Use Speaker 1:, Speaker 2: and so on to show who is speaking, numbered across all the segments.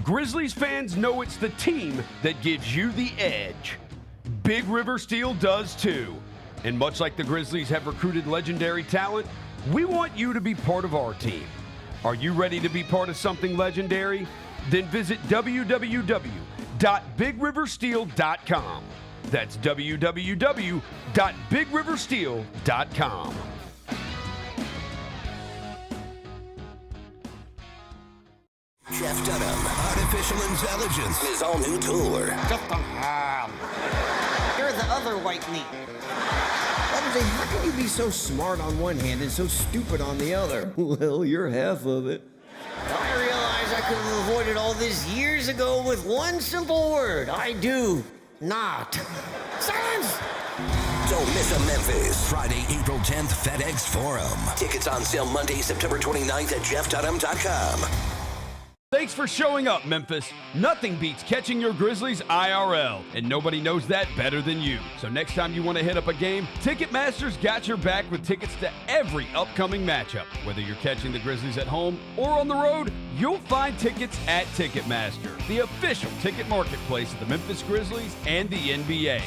Speaker 1: Grizzlies fans know it's the team that gives you the edge. Big River Steel does too. And much like the Grizzlies have recruited legendary talent, we want you to be part of our team. Are you ready to be part of something legendary? Then visit www.bigriversteel.com. That's www.bigriversteel.com.
Speaker 2: Jeff Dunham, Artificial Intelligence, his all-new tour.
Speaker 3: You're the other white meat.
Speaker 4: How can you be so smart on one hand and so stupid on the other? Well, you're half of it.
Speaker 3: I realize I could have avoided all this years ago with one simple word. I do not. Silence!
Speaker 2: Don't miss a Memphis. Friday, April 10th, FedEx Forum. Tickets on sale Monday, September 29th at jeffdunham.com.
Speaker 1: Thanks for showing up, Memphis. Nothing beats catching your Grizzlies IRL, and nobody knows that better than you. So next time you want to hit up a game, Ticketmaster's got your back with tickets to every upcoming matchup. Whether you're catching the Grizzlies at home or on the road, you'll find tickets at Ticketmaster, the official ticket marketplace of the Memphis Grizzlies and the NBA.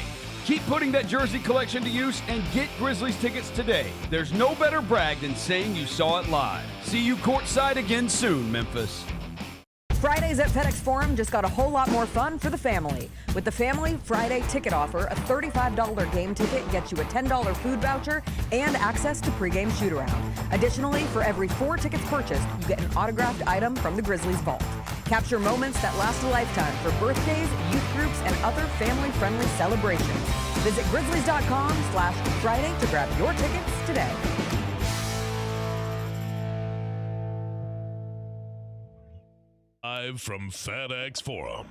Speaker 1: Keep putting that jersey collection to use and get Grizzlies tickets today. There's no better brag than saying you saw it live. See you courtside again soon, Memphis.
Speaker 5: Fridays at FedEx Forum just got a whole lot more fun for the family. With the Family Friday ticket offer, a $35 game ticket gets you a $10 food voucher and access to pregame shoot-around. Additionally, for every 4 tickets purchased, you get an autographed item from the Grizzlies Vault. Capture moments that last a lifetime for birthdays, youth groups, and other family-friendly celebrations. Visit grizzlies.com/Friday to grab your tickets today.
Speaker 6: Live from FedEx Forum,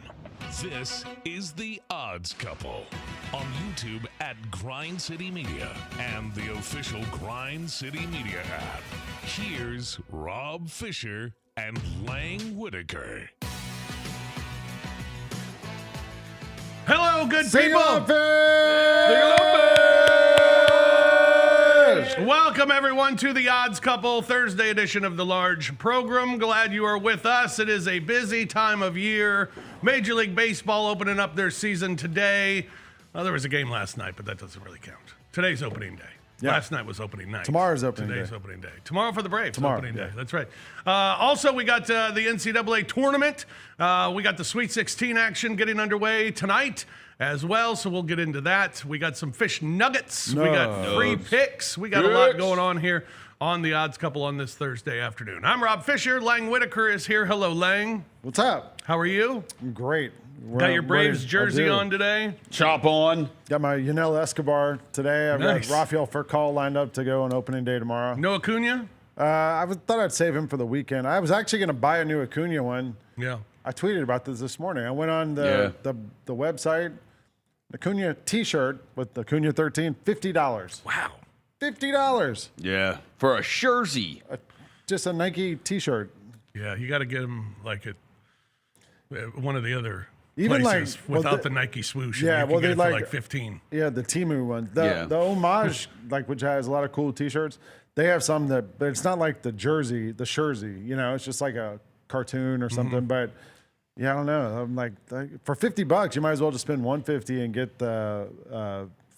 Speaker 6: this is The Odds Couple on YouTube at Grind City Media and the official Grind City Media app. Here's Rob Fisher and Lang Whitaker.
Speaker 7: Hello, good people. Welcome, everyone, to the Odds Couple Thursday edition of the large program. Glad you are with us. It is a busy time of year. Major League Baseball opening up their season today. There was a game last night, but that doesn't really count. Today's opening day. Yeah. Last night was opening night.
Speaker 8: Tomorrow's opening day.
Speaker 7: Today's opening day. Tomorrow for the Braves.
Speaker 8: Tomorrow,
Speaker 7: opening day. That's right. Also, we got the NCAA tournament. We got the Sweet 16 action getting underway tonight as well, so we'll get into that. We got some fish nuggets. We got free picks. We got a lot going on here on the Odds Couple on this Thursday afternoon. I'm Rob Fisher. Lang Whitaker is here. Hello, Lang.
Speaker 8: What's up?
Speaker 7: How are you?
Speaker 8: I'm great.
Speaker 7: Got your Braves jersey on today?
Speaker 1: Chop on.
Speaker 8: Got my Yunel Escobar today. I've got Rafael Furcal lined up to go on opening day tomorrow.
Speaker 7: No Acuna?
Speaker 8: Thought I'd save him for the weekend. I was actually going to buy a new Acuna one.
Speaker 7: Yeah.
Speaker 8: I tweeted about this morning. I went on the website. Acuna T-shirt with the Acuna 13, $50.
Speaker 7: Wow.
Speaker 8: $50.
Speaker 1: Yeah, for a jersey.
Speaker 8: Just a Nike T-shirt.
Speaker 7: Yeah, you got to get them like at one of the other
Speaker 8: even
Speaker 7: places without the Nike swoosh.
Speaker 8: Yeah,
Speaker 7: well, they like 15.
Speaker 8: Yeah, the Temu one. The Homage, which has a lot of cool T-shirts. They have some but it's not like the jersey, the Shurzy. You know, it's just like a cartoon or something. Mm-hmm. But yeah, I don't know. I'm like, for $50, you might as well just spend $150 and get the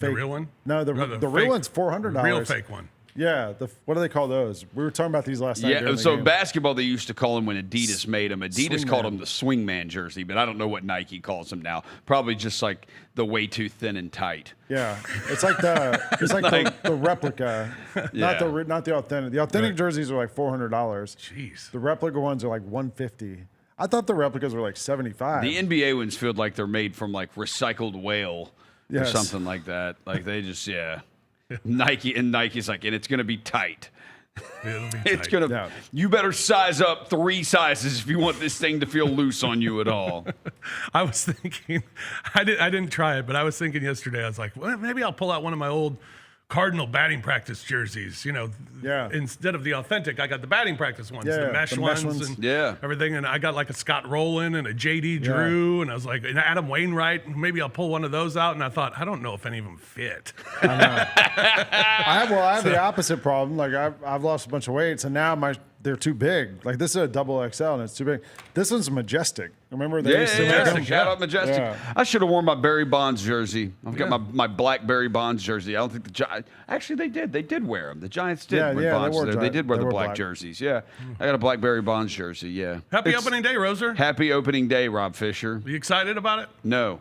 Speaker 8: fake.
Speaker 7: The real one?
Speaker 8: No, the real one's $400.
Speaker 7: Real fake one.
Speaker 8: Yeah, what do they call those? We were talking about these last night.
Speaker 1: Yeah, so basketball, they used to call them when Adidas made them. Adidas called them the swingman jersey, but I don't know what Nike calls them now. Probably just like the way too thin and tight.
Speaker 8: Yeah, it's like the replica, not the authentic. The authentic jerseys are like $400.
Speaker 7: Jeez.
Speaker 8: The replica ones are like $150. I thought the replicas were like $75.
Speaker 1: The NBA ones feel like they're made from like recycled whale or something like that. Like they just Nike's like, and it's going to be tight.
Speaker 7: It'll be
Speaker 1: it's
Speaker 7: tight.
Speaker 1: gonna. You better size up 3 sizes if you want this thing to feel loose on you at all.
Speaker 7: I was thinking, I didn't try it, but I was thinking yesterday. I was like, well, maybe I'll pull out one of my old Cardinal batting practice jerseys. Instead of the authentic, I got the batting practice ones, the mesh ones, and everything. And I got like a Scott Rowland and a JD Drew, and I was like, and Adam Wainwright. Maybe I'll pull one of those out. And I thought, I don't know if any of them fit.
Speaker 8: I know. I have the opposite problem. Like I've lost a bunch of weight, so now they're too big. Like this is a double XL and it's too big. This one's majestic. Remember they used to make them?
Speaker 1: Shout out Majestic.
Speaker 8: Yeah.
Speaker 1: I should have worn my Barry Bonds jersey. I've got my black Barry Bonds jersey. I don't think the Giants. Actually, they did. They did wear them. The Giants did wear Bonds. They did wear the black jerseys. Yeah. I got a black Barry Bonds jersey. Yeah.
Speaker 7: Happy opening day, Roser.
Speaker 1: Happy opening day, Rob Fisher.
Speaker 7: Are you excited about it?
Speaker 1: No.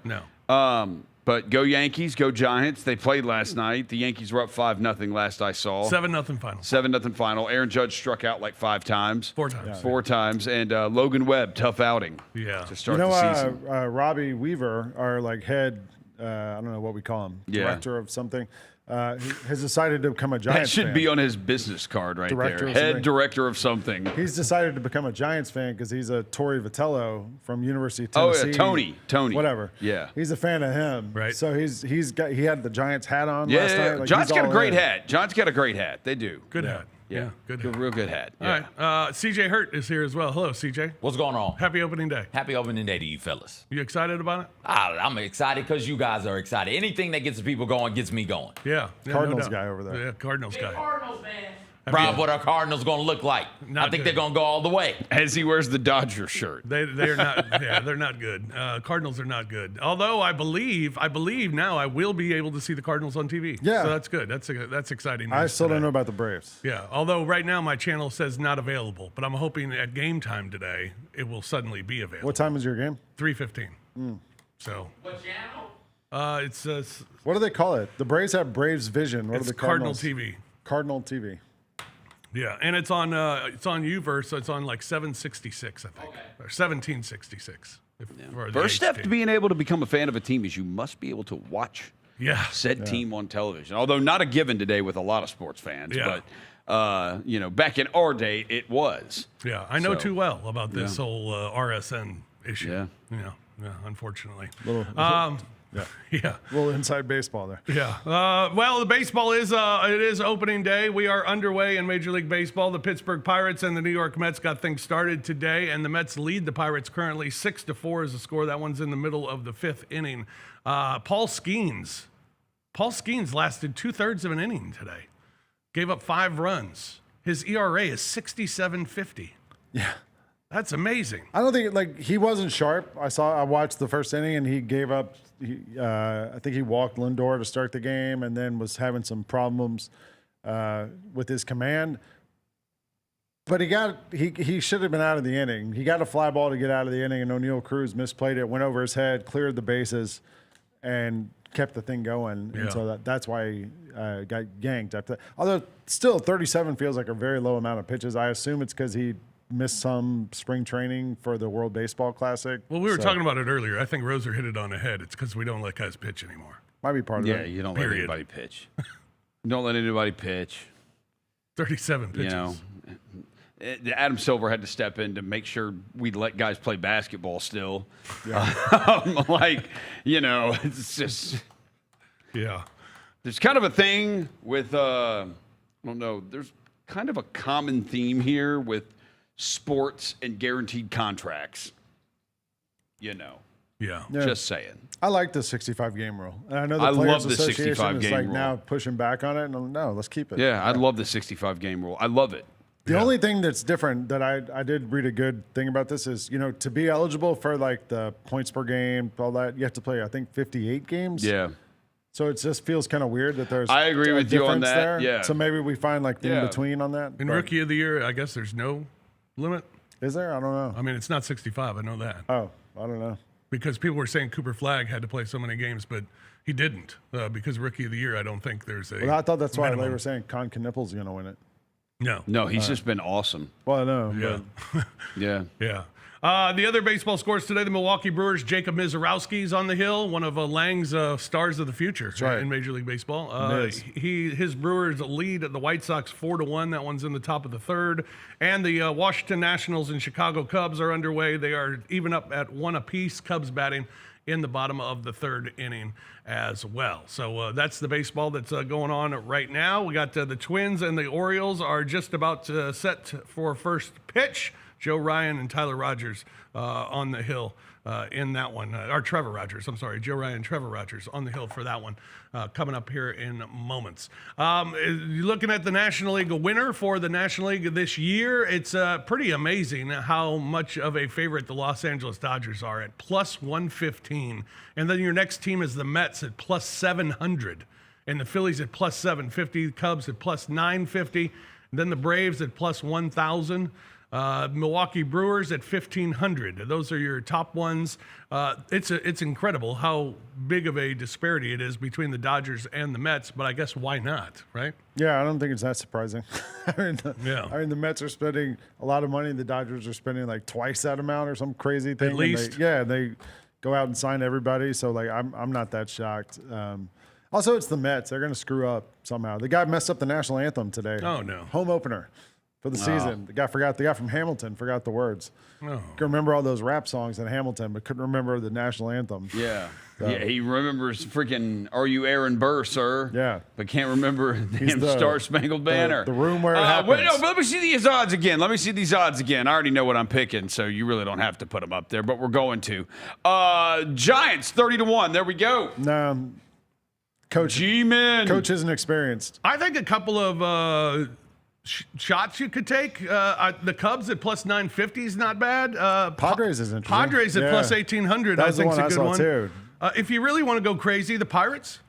Speaker 1: But go Yankees, go Giants. They played last night. The Yankees were up 5-0 last I saw.
Speaker 7: 7-0 final.
Speaker 1: 7-0 final. Aaron Judge struck out like 5 times.
Speaker 7: 4 times. Yeah.
Speaker 1: 4 times. And Logan Webb, tough outing.
Speaker 7: Yeah.
Speaker 1: To start the season.
Speaker 8: Robbie Weaver, our like head, I don't know what we call him, director of something, has decided to become a Giants fan.
Speaker 1: That should be on his business card right
Speaker 8: Director
Speaker 1: there.
Speaker 8: of
Speaker 1: Head
Speaker 8: something.
Speaker 1: director of something.
Speaker 8: He's decided to become a Giants fan because he's a Torrey Vitello from University of Tennessee.
Speaker 1: Oh, yeah, Tony.
Speaker 8: Whatever.
Speaker 1: Yeah.
Speaker 8: He's a fan of him.
Speaker 7: Right.
Speaker 8: So he had the Giants hat on last night. Like,
Speaker 1: John's
Speaker 8: he's
Speaker 1: got a
Speaker 8: all
Speaker 1: great
Speaker 8: in.
Speaker 1: hat. John's got a great hat. They do.
Speaker 7: Good hat.
Speaker 1: Yeah.
Speaker 7: Good hat.
Speaker 1: Real good hat.
Speaker 7: All
Speaker 1: Yeah.
Speaker 7: right. CJ Hurt is here as well. Hello, CJ.
Speaker 9: What's going on?
Speaker 7: Happy opening day.
Speaker 9: Happy opening day to you fellas.
Speaker 7: You excited about it?
Speaker 9: I'm excited because you guys are excited. Anything that gets the people going gets me going.
Speaker 7: Yeah.
Speaker 8: Cardinals
Speaker 7: no
Speaker 8: guy over there.
Speaker 7: Yeah, Cardinals guy.
Speaker 9: Cardinals, man. Rob, what are Cardinals going to look like?
Speaker 7: Not
Speaker 9: I think
Speaker 7: good.
Speaker 9: they're going to go all the way.
Speaker 1: As he wears the Dodger shirt.
Speaker 7: They're not. Yeah, they're not good. Cardinals are not good. Although I believe now I will be able to see the Cardinals on TV.
Speaker 8: Yeah.
Speaker 7: So that's good. That's exciting.
Speaker 8: I
Speaker 7: news
Speaker 8: still
Speaker 7: today.
Speaker 8: don't know about the Braves.
Speaker 7: Yeah. Although right now my channel says not available, but I'm hoping at game time today it will suddenly be available.
Speaker 8: What time is your game?
Speaker 7: 3:15. So.
Speaker 9: What channel?
Speaker 7: It's
Speaker 8: What do they call it? The Braves have Braves Vision. What
Speaker 7: it's
Speaker 8: are the
Speaker 7: Cardinal
Speaker 8: Cardinals?
Speaker 7: TV.
Speaker 8: Cardinal TV.
Speaker 7: Yeah, and it's on Uverse, so it's on like 766, I think, or 1766. For the
Speaker 1: First step
Speaker 7: HD.
Speaker 1: to being able to become a fan of a team is you must be able to watch said team on television. Although not a given today with a lot of sports fans, but back in our day it was.
Speaker 7: Yeah, I know
Speaker 1: So,
Speaker 7: too well about this whole RSN issue.
Speaker 1: Yeah.
Speaker 7: Yeah, unfortunately.
Speaker 8: Yeah. A little inside baseball there.
Speaker 7: Yeah. Well, the baseball is opening day. We are underway in Major League Baseball. The Pittsburgh Pirates and the New York Mets got things started today, and the Mets lead the Pirates currently 6-4 is the score. That one's in the middle of the 5th inning. Paul Skeens lasted 2/3 of an inning today. Gave up 5 runs. His ERA is 67.50.
Speaker 8: Yeah.
Speaker 7: That's amazing.
Speaker 8: I don't think he wasn't sharp. I watched the first inning and he gave up. I think he walked Lindor to start the game and then was having some problems with his command. But he should have been out of the inning. He got a fly ball to get out of the inning, and O'Neal Cruz misplayed it, went over his head, cleared the bases, and kept the thing going.
Speaker 7: Yeah.
Speaker 8: And so that's why he got yanked. Although still 37 feels like a very low amount of pitches. I assume it's because he missed some spring training for the World Baseball Classic.
Speaker 7: Well, we were talking about it earlier. I think Roser hit it on the head. It's because we don't let guys pitch anymore.
Speaker 8: Might be part of
Speaker 1: Yeah,
Speaker 8: it.
Speaker 1: you don't
Speaker 7: Period.
Speaker 1: let anybody pitch. Don't let anybody pitch.
Speaker 7: 37 pitches.
Speaker 1: You know, Adam Silver had to step in to make sure we'd let guys play basketball still. Yeah. It's just.
Speaker 7: Yeah.
Speaker 1: There's kind of a thing with, I don't know, there's kind of a common theme here with sports and guaranteed contracts.
Speaker 7: Yeah.
Speaker 1: Just saying.
Speaker 8: I like the 65-game rule. And I know the
Speaker 1: I
Speaker 8: Players
Speaker 1: love the
Speaker 8: Association
Speaker 1: 65-game
Speaker 8: is like
Speaker 1: rule.
Speaker 8: now pushing back on it. And no, let's keep it.
Speaker 1: Yeah, I'd love the 65-game rule. I love it.
Speaker 8: The only thing that's different that I did read a good thing about this is, to be eligible for like the points per game, all that, you have to play, I think, 58 games.
Speaker 1: Yeah.
Speaker 8: So it just feels kind of weird that there's
Speaker 1: I agree
Speaker 8: a
Speaker 1: with you on
Speaker 8: difference
Speaker 1: that,
Speaker 8: there.
Speaker 1: yeah.
Speaker 8: So maybe we find like the
Speaker 1: Yeah.
Speaker 8: in-between on that.
Speaker 7: In
Speaker 8: But
Speaker 7: Rookie of the Year, I guess there's no limit.
Speaker 8: Is there? I don't know.
Speaker 7: I mean, it's not 65. I know that.
Speaker 8: Oh, I don't know.
Speaker 7: Because people were saying Cooper Flagg had to play so many games, but he didn't. Because Rookie of the Year, I don't think there's a.
Speaker 8: Well, I thought that's why they
Speaker 7: minimum.
Speaker 8: were saying Con Knippel's going to win it.
Speaker 7: No.
Speaker 1: He's just been awesome.
Speaker 8: Well, I know.
Speaker 7: Yeah.
Speaker 1: Yeah.
Speaker 7: Yeah. The other baseball scores today, the Milwaukee Brewers' Jacob Mizorowski's on the hill, one of Lang's stars of the future
Speaker 8: right.
Speaker 7: in Major League Baseball.
Speaker 8: Miz.
Speaker 7: His Brewers lead the White Sox 4-1. That one's in the top of the 3rd. And the Washington Nationals and Chicago Cubs are underway. They are even up at 1 apiece. Cubs batting in the bottom of the 3rd inning as well. So that's the baseball that's going on right now. We got the Twins and the Orioles are just about set for first pitch. Joe Ryan and Tyler Rogers on the hill in that one. Or Trevor Rogers, I'm sorry. Joe Ryan and Trevor Rogers on the hill for that one coming up here in moments. You're looking at the National League winner for the National League this year. It's pretty amazing how much of a favorite the Los Angeles Dodgers are at plus 115. And then your next team is the Mets at plus 700. And the Phillies at plus 750. The Cubs at plus 950. And then the Braves at plus 1,000. Milwaukee Brewers at 1,500. Those are your top ones. It's incredible how big of a disparity it is between the Dodgers and the Mets, but I guess why not, right?
Speaker 8: Yeah, I don't think it's that surprising. I mean, the Mets are spending a lot of money. The Dodgers are spending like twice that amount or some crazy thing.
Speaker 7: At least.
Speaker 8: They go out and sign everybody. So, like, I'm not that shocked. Also, it's the Mets. They're going to screw up somehow. The guy messed up the national anthem today.
Speaker 7: Oh, no.
Speaker 8: Home opener for the season. The guy from Hamilton forgot the words.
Speaker 7: Oh.
Speaker 8: Can remember all those rap songs in Hamilton, but couldn't remember the national anthem.
Speaker 1: Yeah.
Speaker 8: So.
Speaker 1: Yeah, he remembers freaking "Are You Aaron Burr, Sir?"
Speaker 8: Yeah.
Speaker 1: But can't remember the Star Spangled Banner.
Speaker 8: The room where it happens.
Speaker 1: Wait, no, but let me see these odds again. I already know what I'm picking, so you really don't have to put them up there, but we're going to. Giants, 30-1. There we go.
Speaker 8: No. Coach
Speaker 1: G-Man.
Speaker 8: Coach isn't experienced.
Speaker 7: I think a couple of shots you could take. The Cubs at plus 950 is not bad.
Speaker 8: Padres is interesting.
Speaker 7: Padres at plus 1,800 I think is a good one.
Speaker 8: Too.
Speaker 7: If you really want to go crazy, the Pirates.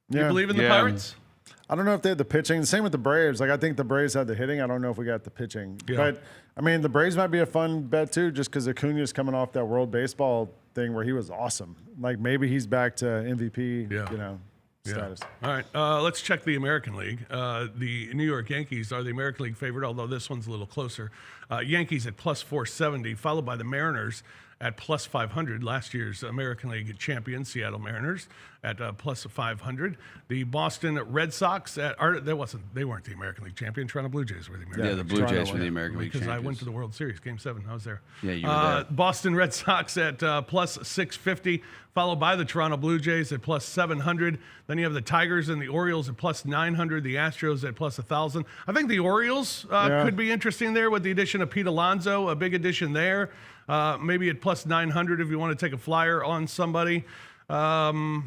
Speaker 8: Yeah.
Speaker 7: You believe in the Pirates?
Speaker 8: I don't know if they had the pitching. Same with the Braves. Like, I think the Braves had the hitting. I don't know if we got the pitching.
Speaker 7: Yeah.
Speaker 8: But, I mean, the Braves might be a fun bet, too, just because Acuna's coming off that World Baseball thing where he was awesome. Like, maybe he's back to MVP, status.
Speaker 7: All right. Let's check the American League. The New York Yankees are the American League favorite, although this one's a little closer. Yankees at plus 470, followed by the Mariners at plus 500. Last year's American League champion, Seattle Mariners, at plus 500. The Boston Red Sox they weren't the American League champion. Toronto Blue Jays were the American League.
Speaker 1: The Blue Jays were the American League champions.
Speaker 7: Because I went to the World Series, Game 7. I was there.
Speaker 1: Yeah, you were there.
Speaker 7: Boston Red Sox at plus 650, followed by the Toronto Blue Jays at plus 700. Then you have the Tigers and the Orioles at plus 900, the Astros at plus 1,000. I think the Orioles could be interesting there with the addition of Pete Alonso, a big addition there. Maybe at plus 900 if you want to take a flyer on somebody.
Speaker 8: I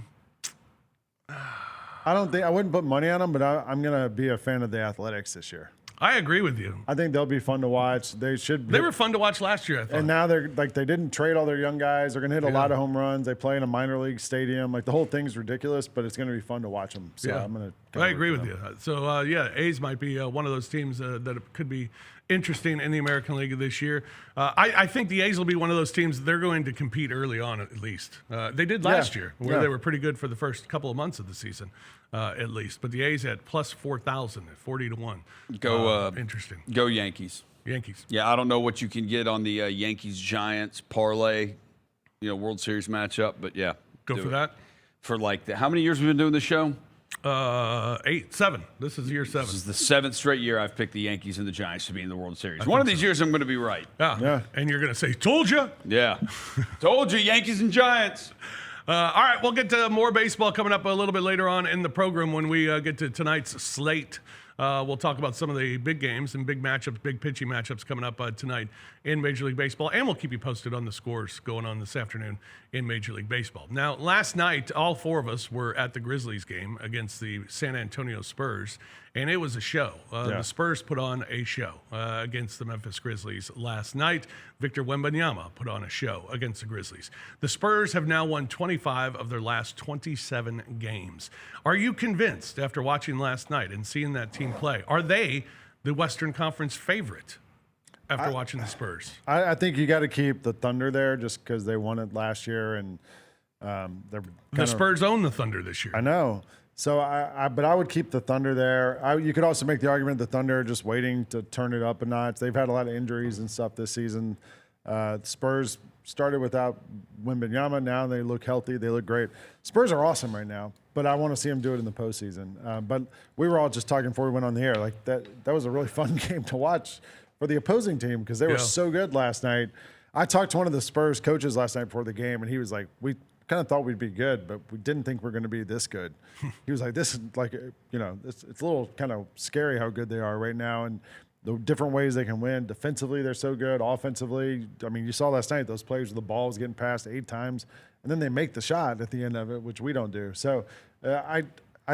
Speaker 8: wouldn't put money on them, but I'm going to be a fan of the Athletics this year.
Speaker 7: I agree with you.
Speaker 8: I think they'll be fun to watch. They
Speaker 7: were fun to watch last year, I thought.
Speaker 8: And now they didn't trade all their young guys. They're going to hit a lot of home runs. They play in a minor league stadium. Like, the whole thing's ridiculous, but it's going to be fun to watch them. So I'm going to.
Speaker 7: I agree with you. So A's might be one of those teams that could be interesting in the American League this year. I think the A's will be one of those teams. They're going to compete early on, at least. They did last year, where they were pretty good for the first couple of months of the season, at least. But the A's at plus 4,000 at 40-1.
Speaker 1: Go
Speaker 7: interesting.
Speaker 1: Go Yankees.
Speaker 7: Yankees.
Speaker 1: Yeah, I don't know what you can get on the Yankees Giants parlay, World Series matchup, but yeah,
Speaker 7: go for that.
Speaker 1: For how many years have we been doing this show?
Speaker 7: 7. This is year 7.
Speaker 1: This is the 7th straight year I've picked the Yankees and the Giants to be in the World Series. One of these years I'm going to be right.
Speaker 7: Yeah. And you're going to say, told you.
Speaker 1: Yeah. Told you, Yankees and Giants.
Speaker 7: All right, we'll get to more baseball coming up a little bit later on in the program when we get to tonight's slate. We'll talk about some of the big games and big matchups, big pitching matchups coming up tonight in Major League Baseball. And we'll keep you posted on the scores going on this afternoon in Major League Baseball. Now, last night, all 4 of us were at the Grizzlies game against the San Antonio Spurs, and it was a show. The Spurs put on a show against the Memphis Grizzlies last night. Victor Wembanyama put on a show against the Grizzlies. The Spurs have now won 25 of their last 27 games. Are you convinced after watching last night and seeing that team play? Are they the Western Conference favorite after watching the Spurs?
Speaker 8: I think you got to keep the Thunder there just because they won it last year, and
Speaker 7: the Spurs own the Thunder this year.
Speaker 8: I know. So but I would keep the Thunder there. You could also make the argument the Thunder are just waiting to turn it up a notch. They've had a lot of injuries and stuff this season. The Spurs started without Wembanyama. Now they look healthy. They look great. Spurs are awesome right now, but I want to see them do it in the postseason. But we were all just talking before we went on the air. Like that was a really fun game to watch for the opposing team because they were so good last night. I talked to one of the Spurs coaches last night before the game, and he was like, we kind of thought we'd be good, but we didn't think we're going to be this good. He was like, this is like, it's a little kind of scary how good they are right now. And the different ways they can win. Defensively, they're so good. Offensively, I mean, you saw last night those plays with the balls getting passed 8 times, and then they make the shot at the end of it, which we don't do. So I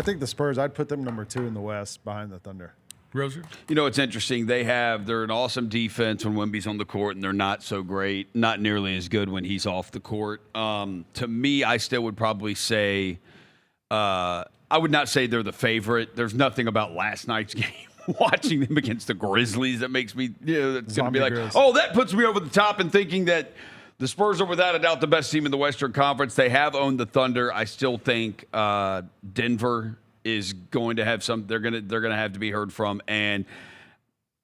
Speaker 8: think the Spurs, I'd put them number 2 in the West behind the Thunder.
Speaker 7: Roser?
Speaker 1: You know, it's interesting. They're an awesome defense when Wemby's on the court, and they're not so great, not nearly as good when he's off the court. To me, I still would probably say I would not say they're the favorite. There's nothing about last night's game, watching them against the Grizzlies, that makes me, it's going to be like, oh, that puts me over the top in thinking that the Spurs are without a doubt the best team in the Western Conference. They have owned the Thunder. I still think Denver is going to have some. They're going to have to be heard from, and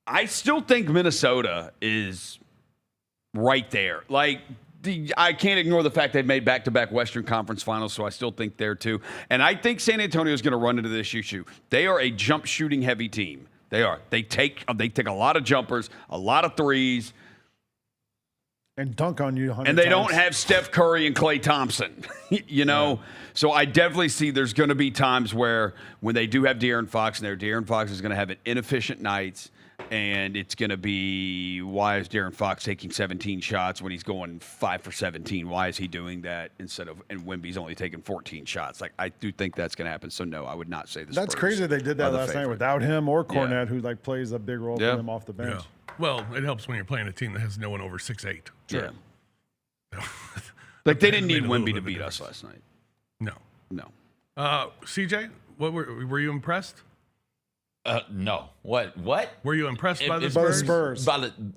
Speaker 1: I still think Minnesota is right there. Like, I can't ignore the fact they've made back-to-back Western Conference Finals, so I still think they're too. And I think San Antonio is going to run into this issue. They are a jump shooting heavy team. They are. They take a lot of jumpers, a lot of threes.
Speaker 8: And dunk on you 100
Speaker 1: And they
Speaker 8: times.
Speaker 1: don't have Steph Curry and Klay Thompson, So I definitely see there's going to be times where when they do have De'Aaron Fox in there, De'Aaron Fox is going to have an inefficient nights, and it's going to be, why is De'Aaron Fox taking 17 shots when he's going 5 for 17? Why is he doing that instead of, and Wemby's only taking 14 shots? Like, I do think that's going to happen. So, no, I would not say the
Speaker 8: That's
Speaker 1: Spurs
Speaker 8: crazy they did that last night without him or Cornette, who plays a big role for them off the bench.
Speaker 7: Yeah. Well, it helps when you're playing a team that has no one over 6'8".
Speaker 1: Sure. Yeah. Like, they didn't need Wemby to beat us last night. No.
Speaker 7: CJ, what were you impressed?
Speaker 9: No. What?
Speaker 7: Were you impressed by the Spurs?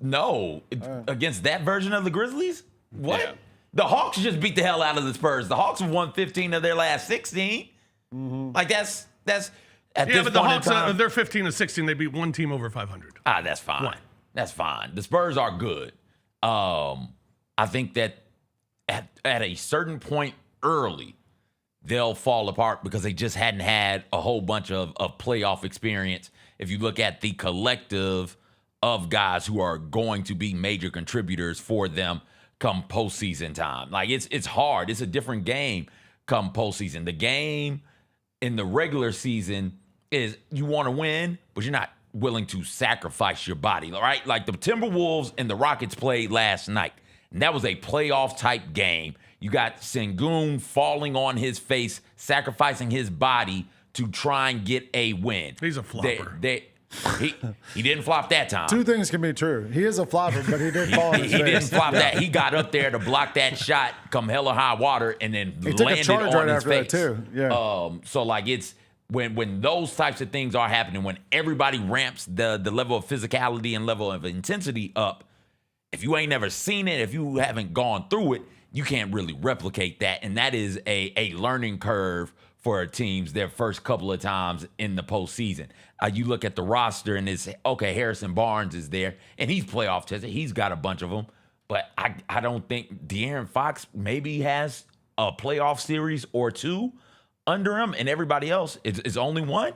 Speaker 9: No. Against that version of the Grizzlies? What?
Speaker 1: Yeah.
Speaker 9: The Hawks just beat the hell out of the Spurs. The Hawks have won 15 of their last 16. Mm-hmm. Like, that's at this
Speaker 7: but the
Speaker 9: point
Speaker 7: Hawks,
Speaker 9: in time,
Speaker 7: they're 15 of 16. They beat one team over 500.
Speaker 9: That's fine. That's fine. The Spurs are good. I think that at a certain point early, they'll fall apart because they just hadn't had a whole bunch of playoff experience. If you look at the collective of guys who are going to be major contributors for them come postseason time. Like, it's hard. It's a different game come postseason. The game in the regular season is you want to win, but you're not willing to sacrifice your body, right? Like the Timberwolves and the Rockets played last night, and that was a playoff type game. You got Sengun falling on his face, sacrificing his body to try and get a win.
Speaker 7: He's a flopper.
Speaker 9: He didn't flop that time.
Speaker 8: Two things can be true. He is a flopper, but he did fall on his face.
Speaker 9: He didn't flop that. He got up there to block that shot, come hella high water, and then
Speaker 8: he took
Speaker 9: landed
Speaker 8: a charge
Speaker 9: on
Speaker 8: right
Speaker 9: his
Speaker 8: after
Speaker 9: face.
Speaker 8: that too. Yeah.
Speaker 9: So like it's when those types of things are happening, when everybody ramps the level of physicality and level of intensity up, if you ain't never seen it, if you haven't gone through it, you can't really replicate that. And that is a learning curve for teams their first couple of times in the postseason. You look at the roster and it's, okay, Harrison Barnes is there, and he's playoff tested. He's got a bunch of them. But I don't think De'Aaron Fox maybe has a playoff series or two under him, and everybody else is only one.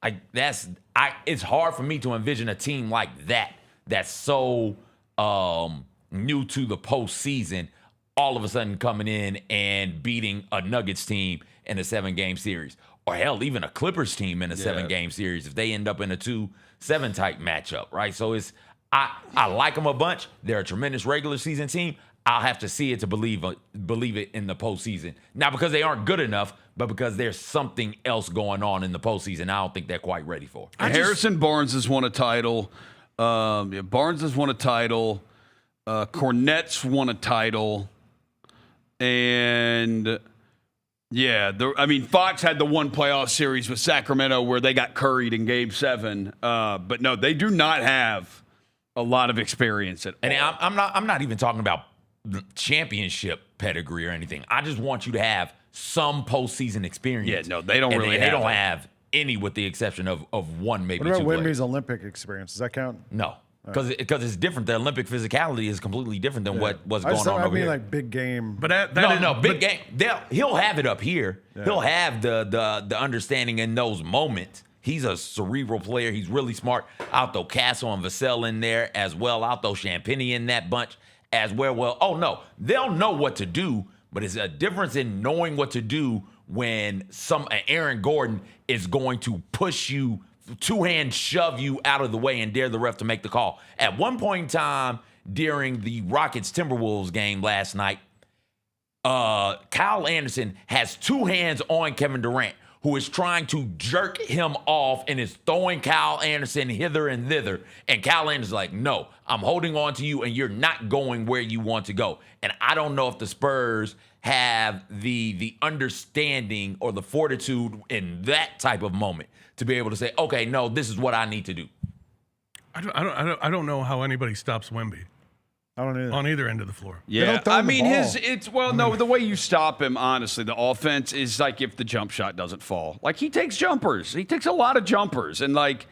Speaker 9: It's hard for me to envision a team like that that's so new to the postseason all of a sudden coming in and beating a Nuggets team in a 7-game series. Or hell, even a Clippers team in a 7-game series if they end up in a 2-7 type matchup, right? So I like them a bunch. They're a tremendous regular season team. I'll have to see it to believe it in the postseason. Not because they aren't good enough, but because there's something else going on in the postseason I don't think they're quite ready for.
Speaker 1: Harrison Barnes has won a title. Barnes has won a title. Cornette's won a title. And Fox had the one playoff series with Sacramento where they got curried in Game 7. But no, they do not have a lot of experience at all.
Speaker 9: And I'm not even talking about championship pedigree or anything. I just want you to have some postseason experience.
Speaker 1: Yeah, no, they don't really.
Speaker 9: They don't have any, with the exception of one, maybe.
Speaker 8: What
Speaker 9: two
Speaker 8: about Wemby's
Speaker 9: players.
Speaker 8: Olympic experience? Does that count?
Speaker 9: No. Because it's different. The Olympic physicality is completely different than what's going on over here.
Speaker 8: Like big game.
Speaker 7: But
Speaker 9: big game. He'll have it up here. Yeah. He'll have the understanding in those moments. He's a cerebral player. He's really smart. I'll throw Castle and Vassell in there as well. I'll throw Champagny in that bunch as well. Oh, no. They'll know what to do, but it's a difference in knowing what to do when Aaron Gordon is going to push you two-hand shove you out of the way and dare the ref to make the call. At one point in time during the Rockets-Timberwolves game last night, Kyle Anderson has two hands on Kevin Durant, who is trying to jerk him off and is throwing Kyle Anderson hither and thither. And Kyle Anderson's like, no, I'm holding on to you and you're not going where you want to go. And I don't know if the Spurs have the understanding or the fortitude in that type of moment to be able to say, okay, no, this is what I need to do.
Speaker 7: I don't know how anybody stops Wemby.
Speaker 8: I don't either.
Speaker 7: On either end of the floor.
Speaker 1: Yeah, I mean, the way you stop him, honestly, the offense is like if the jump shot doesn't fall. Like, he takes jumpers. He takes a lot of jumpers. And, like,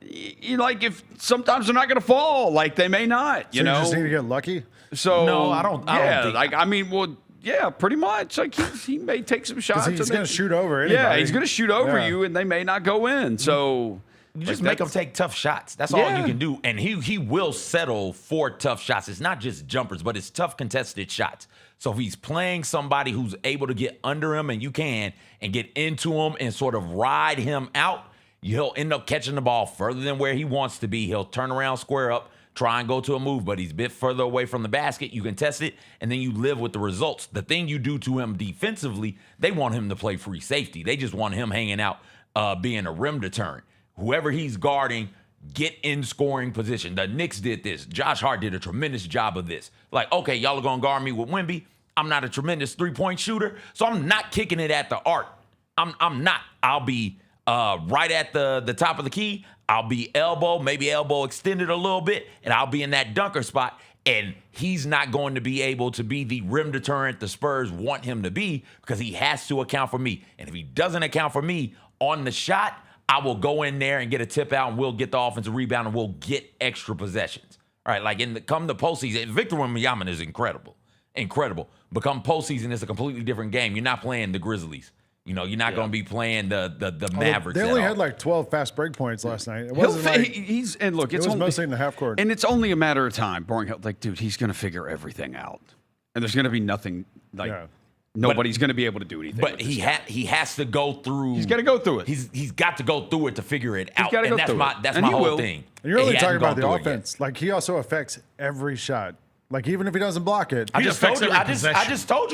Speaker 1: if sometimes they're not going to fall, like, they may not, you know?
Speaker 8: You just need to get lucky?
Speaker 1: So,
Speaker 9: no, I don't think.
Speaker 1: Yeah, pretty much. Like, he may take some shots.
Speaker 8: He's going to shoot over anybody.
Speaker 1: Yeah, he's going to shoot over you, and they may not go in. So...
Speaker 9: You just make him take tough shots. That's all you can do. And he will settle for tough shots. It's not just jumpers, but it's tough contested shots. So if he's playing somebody who's able to get under him, and you can, and get into him and sort of ride him out, he'll end up catching the ball further than where he wants to be. He'll turn around, square up, try and go to a move, but he's a bit further away from the basket. You can test it, and then you live with the results. The thing you do to him defensively, they want him to play free safety. They just want him hanging out, being a rim deterrent. Whoever he's guarding, get in scoring position. The Knicks did this. Josh Hart did a tremendous job of this. Like, okay, y'all are going to guard me with Wemby. I'm not a tremendous three-point shooter, so I'm not kicking it at the arc. I'm not. I'll be right at the top of the key. I'll be maybe elbow extended a little bit, and I'll be in that dunker spot. And he's not going to be able to be the rim deterrent the Spurs want him to be because he has to account for me. And if he doesn't account for me on the shot, I will go in there and get a tip out, and we'll get the offensive rebound, and we'll get extra possessions. All right, like come the postseason, Victor Wembanyama is incredible. But come postseason, it's a completely different game. You're not playing the Grizzlies. You know, you're not going to be playing the Mavericks.
Speaker 8: They only had like 12 fast break points last night. It wasn't
Speaker 1: it's
Speaker 8: was mostly in the half court.
Speaker 1: And it's only a matter of time. Like, dude, he's going to figure everything out, and there's going to be nothing like. Yeah. Nobody's going to be able to do anything.
Speaker 9: But he has to go through.
Speaker 1: He's got to go through it.
Speaker 9: He's got to go through it to figure it out.
Speaker 1: And
Speaker 9: that's my whole thing.
Speaker 8: And you're only talking about the offense. Like, he also affects every shot. Like, even if he doesn't block it.
Speaker 9: I just told you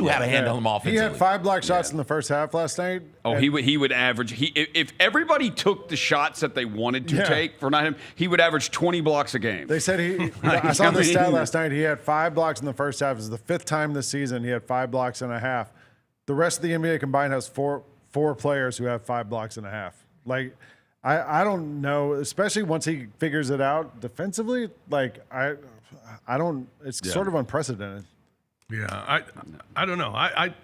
Speaker 9: how to handle him offensively.
Speaker 8: He had 5 block shots in the first half last night.
Speaker 1: Oh, he would average. If everybody took the shots that they wanted to take for not him, he would average 20 blocks a game.
Speaker 8: They said I saw this stat last night. He had 5 blocks in the first half. This is the 5th time this season he had 5 blocks and a half. The rest of the NBA combined has four players who have 5 blocks and a half. Like, I don't know, especially once he figures it out defensively. Like, I don't. It's sort of unprecedented.
Speaker 7: Yeah, I don't know. I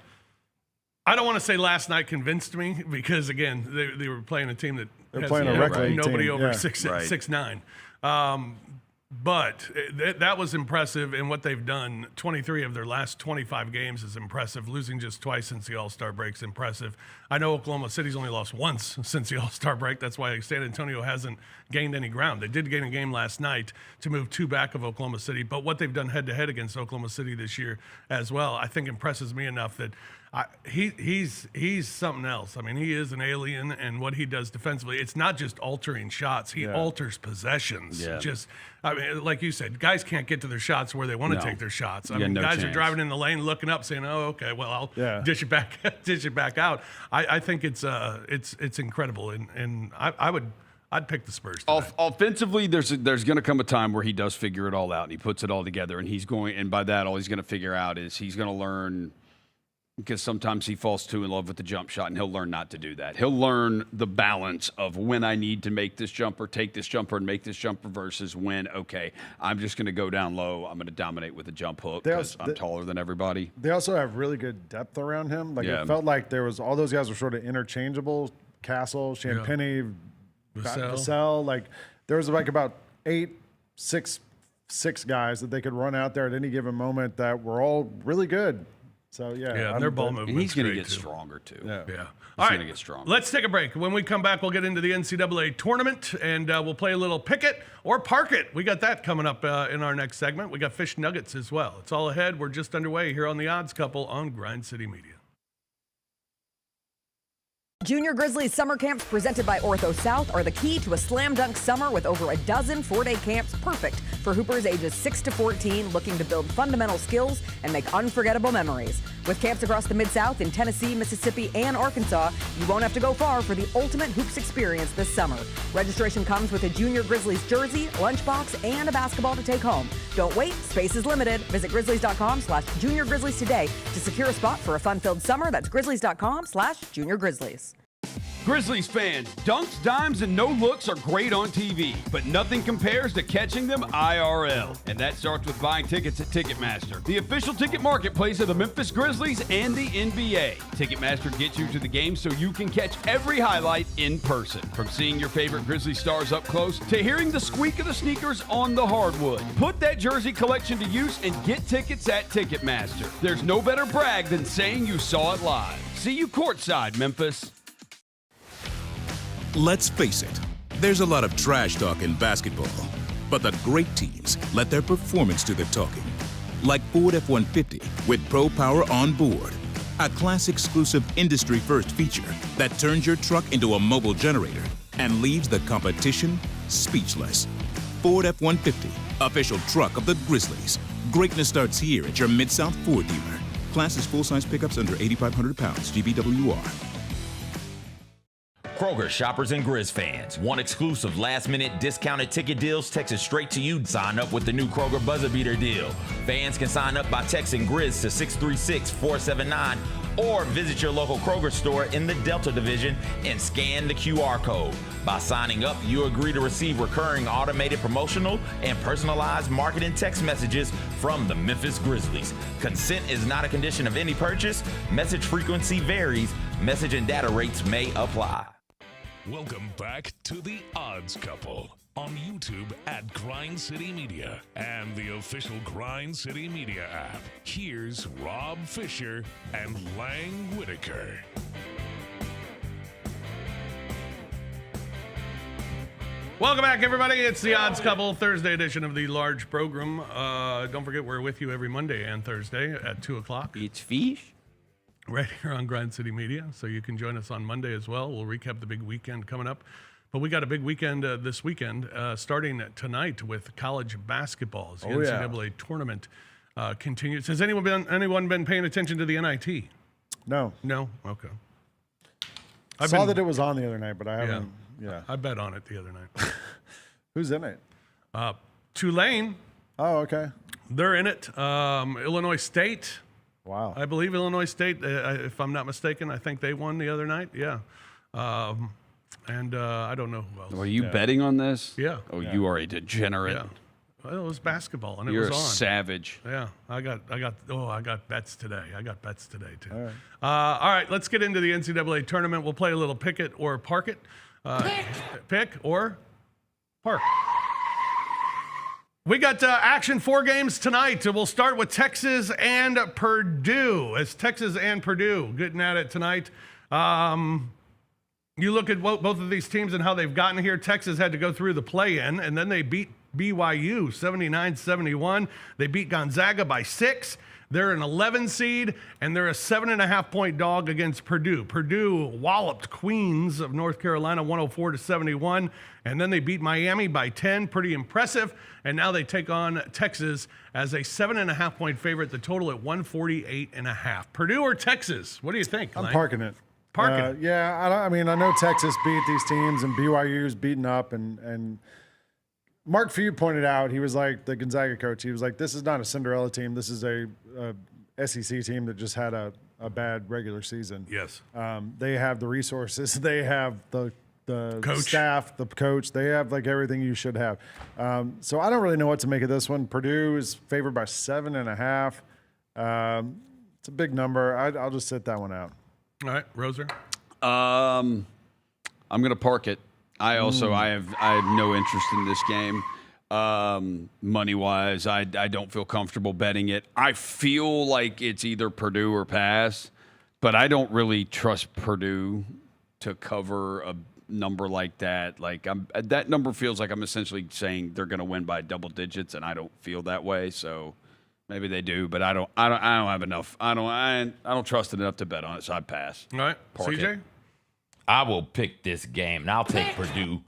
Speaker 7: don't want to say last night convinced me because again they were playing a team that
Speaker 8: has playing a rec league
Speaker 7: nobody
Speaker 8: team.
Speaker 7: over 6'9". But that was impressive, and what they've done, 23 of their last 25 games is impressive. Losing just twice since the All-Star break is impressive. I know Oklahoma City's only lost once since the All-Star break. That's why San Antonio hasn't gained any ground. They did gain a game last night to move 2 back of Oklahoma City, but what they've done head-to-head against Oklahoma City this year as well, I think impresses me enough that he's something else. I mean, he is an alien, and what he does defensively, it's not just altering shots. He alters possessions.
Speaker 1: Yeah.
Speaker 7: I mean, like you said, guys can't get to their shots where they want to take their shots. I mean, guys are driving in the lane, looking up, saying, "Oh, okay, well, I'll dish it back out." I think it's incredible, and I'd pick the Spurs.
Speaker 1: Offensively, there's going to come a time where he does figure it all out, and he puts it all together, and by that, all he's going to figure out is he's going to learn. Because sometimes he falls too in love with the jump shot, and he'll learn not to do that. He'll learn the balance of when I need to make this jumper, take this jumper, and make this jumper versus when, okay, I'm just going to go down low. I'm going to dominate with a jump hook because I'm taller than everybody.
Speaker 8: They also have really good depth around him. Like, it felt like all those guys were sort of interchangeable. Castle, Champagny, Vassell. Like, there was like about 6 guys that they could run out there at any given moment that were all really good. So,
Speaker 7: their ball movement.
Speaker 1: He's going to get stronger, too.
Speaker 7: Yeah.
Speaker 1: He's going to get stronger.
Speaker 7: Let's take a break. When we come back, we'll get into the NCAA tournament, and we'll play a little pick it or park it. We got that coming up in our next segment. We got fish nuggets as well. It's all ahead. We're just underway here on The Odds Couple on Grind City Media.
Speaker 5: Junior Grizzlies summer camps presented by Ortho South are the key to a slam dunk summer with over a dozen 4-day camps perfect for hoopers ages 6 to 14 looking to build fundamental skills and make unforgettable memories. With camps across the Mid-South in Tennessee, Mississippi, and Arkansas, you won't have to go far for the ultimate hoops experience this summer. Registration comes with a Junior Grizzlies jersey, lunchbox, and a basketball to take home. Don't wait, space is limited. Visit grizzlies.com/juniorgrizzlies today to secure a spot for a fun-filled summer. That's grizzlies.com/juniorgrizzlies.
Speaker 1: Grizzlies fans, dunks, dimes, and no-looks are great on TV, but nothing compares to catching them IRL. And that starts with buying tickets at Ticketmaster, the official ticket marketplace of the Memphis Grizzlies and the NBA. Ticketmaster gets you to the game so you can catch every highlight in person. From seeing your favorite Grizzlies stars up close to hearing the squeak of the sneakers on the hardwood. Put that jersey collection to use and get tickets at Ticketmaster. There's no better brag than saying you saw it live. See you courtside, Memphis.
Speaker 10: Let's face it, there's a lot of trash talk in basketball, but the great teams let their performance do the talking. Like Ford F-150 with Pro Power on board, a class-exclusive industry-first feature that turns your truck into a mobile generator and leaves the competition speechless. Ford F-150, official truck of the Grizzlies. Greatness starts here at your Mid-South Ford dealer. Class is full-size pickups under 8,500 pounds, GVWR.
Speaker 9: Kroger shoppers and Grizz fans. Want exclusive last-minute discounted ticket deals texted straight to you? Sign up with the new Kroger Buzzer Beater deal. Fans can sign up by texting Grizz to 636-479 or visit your local Kroger store in the Delta Division and scan the QR code. By signing up, you agree to receive recurring automated promotional and personalized marketing text messages from the Memphis Grizzlies. Consent is not a condition of any purchase. Message frequency varies. Message and data rates may apply.
Speaker 6: Welcome back to The Odds Couple on YouTube at Grind City Media and the official Grind City Media app. Here's Rob Fisher and Lang Whitaker.
Speaker 7: Welcome back, everybody. It's The Odds Couple, Thursday edition of the large program. Don't forget, we're with you every Monday and Thursday at 2 o'clock.
Speaker 9: It's fish.
Speaker 7: Right here on Grind City Media, so you can join us on Monday as well. We'll recap the big weekend coming up. But we got a big weekend this weekend, starting tonight with college basketball. The NCAA tournament continues. Has anyone been paying attention to the NIT?
Speaker 8: No.
Speaker 7: No? Okay.
Speaker 8: I saw that it was on the other night, but I haven't. Yeah.
Speaker 7: I bet on it the other night.
Speaker 8: Who's in it?
Speaker 7: Tulane.
Speaker 8: Oh, okay.
Speaker 7: They're in it. Illinois State.
Speaker 8: Wow.
Speaker 7: I believe Illinois State, if I'm not mistaken, I think they won the other night. Yeah. And I don't know who else.
Speaker 1: Were you betting on this?
Speaker 7: Yeah.
Speaker 1: Oh, you are a degenerate.
Speaker 7: Yeah. Well, it was basketball, and
Speaker 1: You're
Speaker 7: it was on.
Speaker 1: a savage.
Speaker 7: Yeah. I got bets today. I got bets today, too. All right, let's get into the NCAA tournament. We'll play a little pick it or park it. Pick or park. We got action 4 games tonight. We'll start with Texas and Purdue. It's Texas and Purdue getting at it tonight. You look at both of these teams and how they've gotten here. Texas had to go through the play-in, and then they beat BYU 79-71. They beat Gonzaga by 6. They're an 11 seed, and they're a 7.5-point dog against Purdue. Purdue walloped Queens of North Carolina 104-71, and then they beat Miami by 10. Pretty impressive. And now they take on Texas as a 7.5-point favorite. The total at 148.5. Purdue or Texas? What do you think, Lang?
Speaker 8: I'm parking it.
Speaker 7: Parking it.
Speaker 8: Yeah, I mean, I know Texas beat these teams, and BYU's beaten up, and Mark Few pointed out, he was like, the Gonzaga coach, he was like, this is not a Cinderella team. This is a SEC team that just had a bad regular season.
Speaker 7: Yes.
Speaker 8: They have the resources. They have the
Speaker 7: coach.
Speaker 8: Staff, the coach. They have like everything you should have. So I don't really know what to make of this one. Purdue is favored by 7.5. It's a big number. I'll just sit that one out.
Speaker 7: All right, Roser.
Speaker 1: I'm going to park it. I have no interest in this game. Money wise, I don't feel comfortable betting it. I feel like it's either Purdue or pass, but I don't really trust Purdue to cover a number like that. Like that number feels like I'm essentially saying they're going to win by double digits, and I don't feel that way. So maybe they do, but I don't have enough. I don't trust it enough to bet on it, so I pass.
Speaker 7: All right,
Speaker 1: Park
Speaker 7: CJ.
Speaker 1: it.
Speaker 9: I will pick this game, and I'll take Purdue.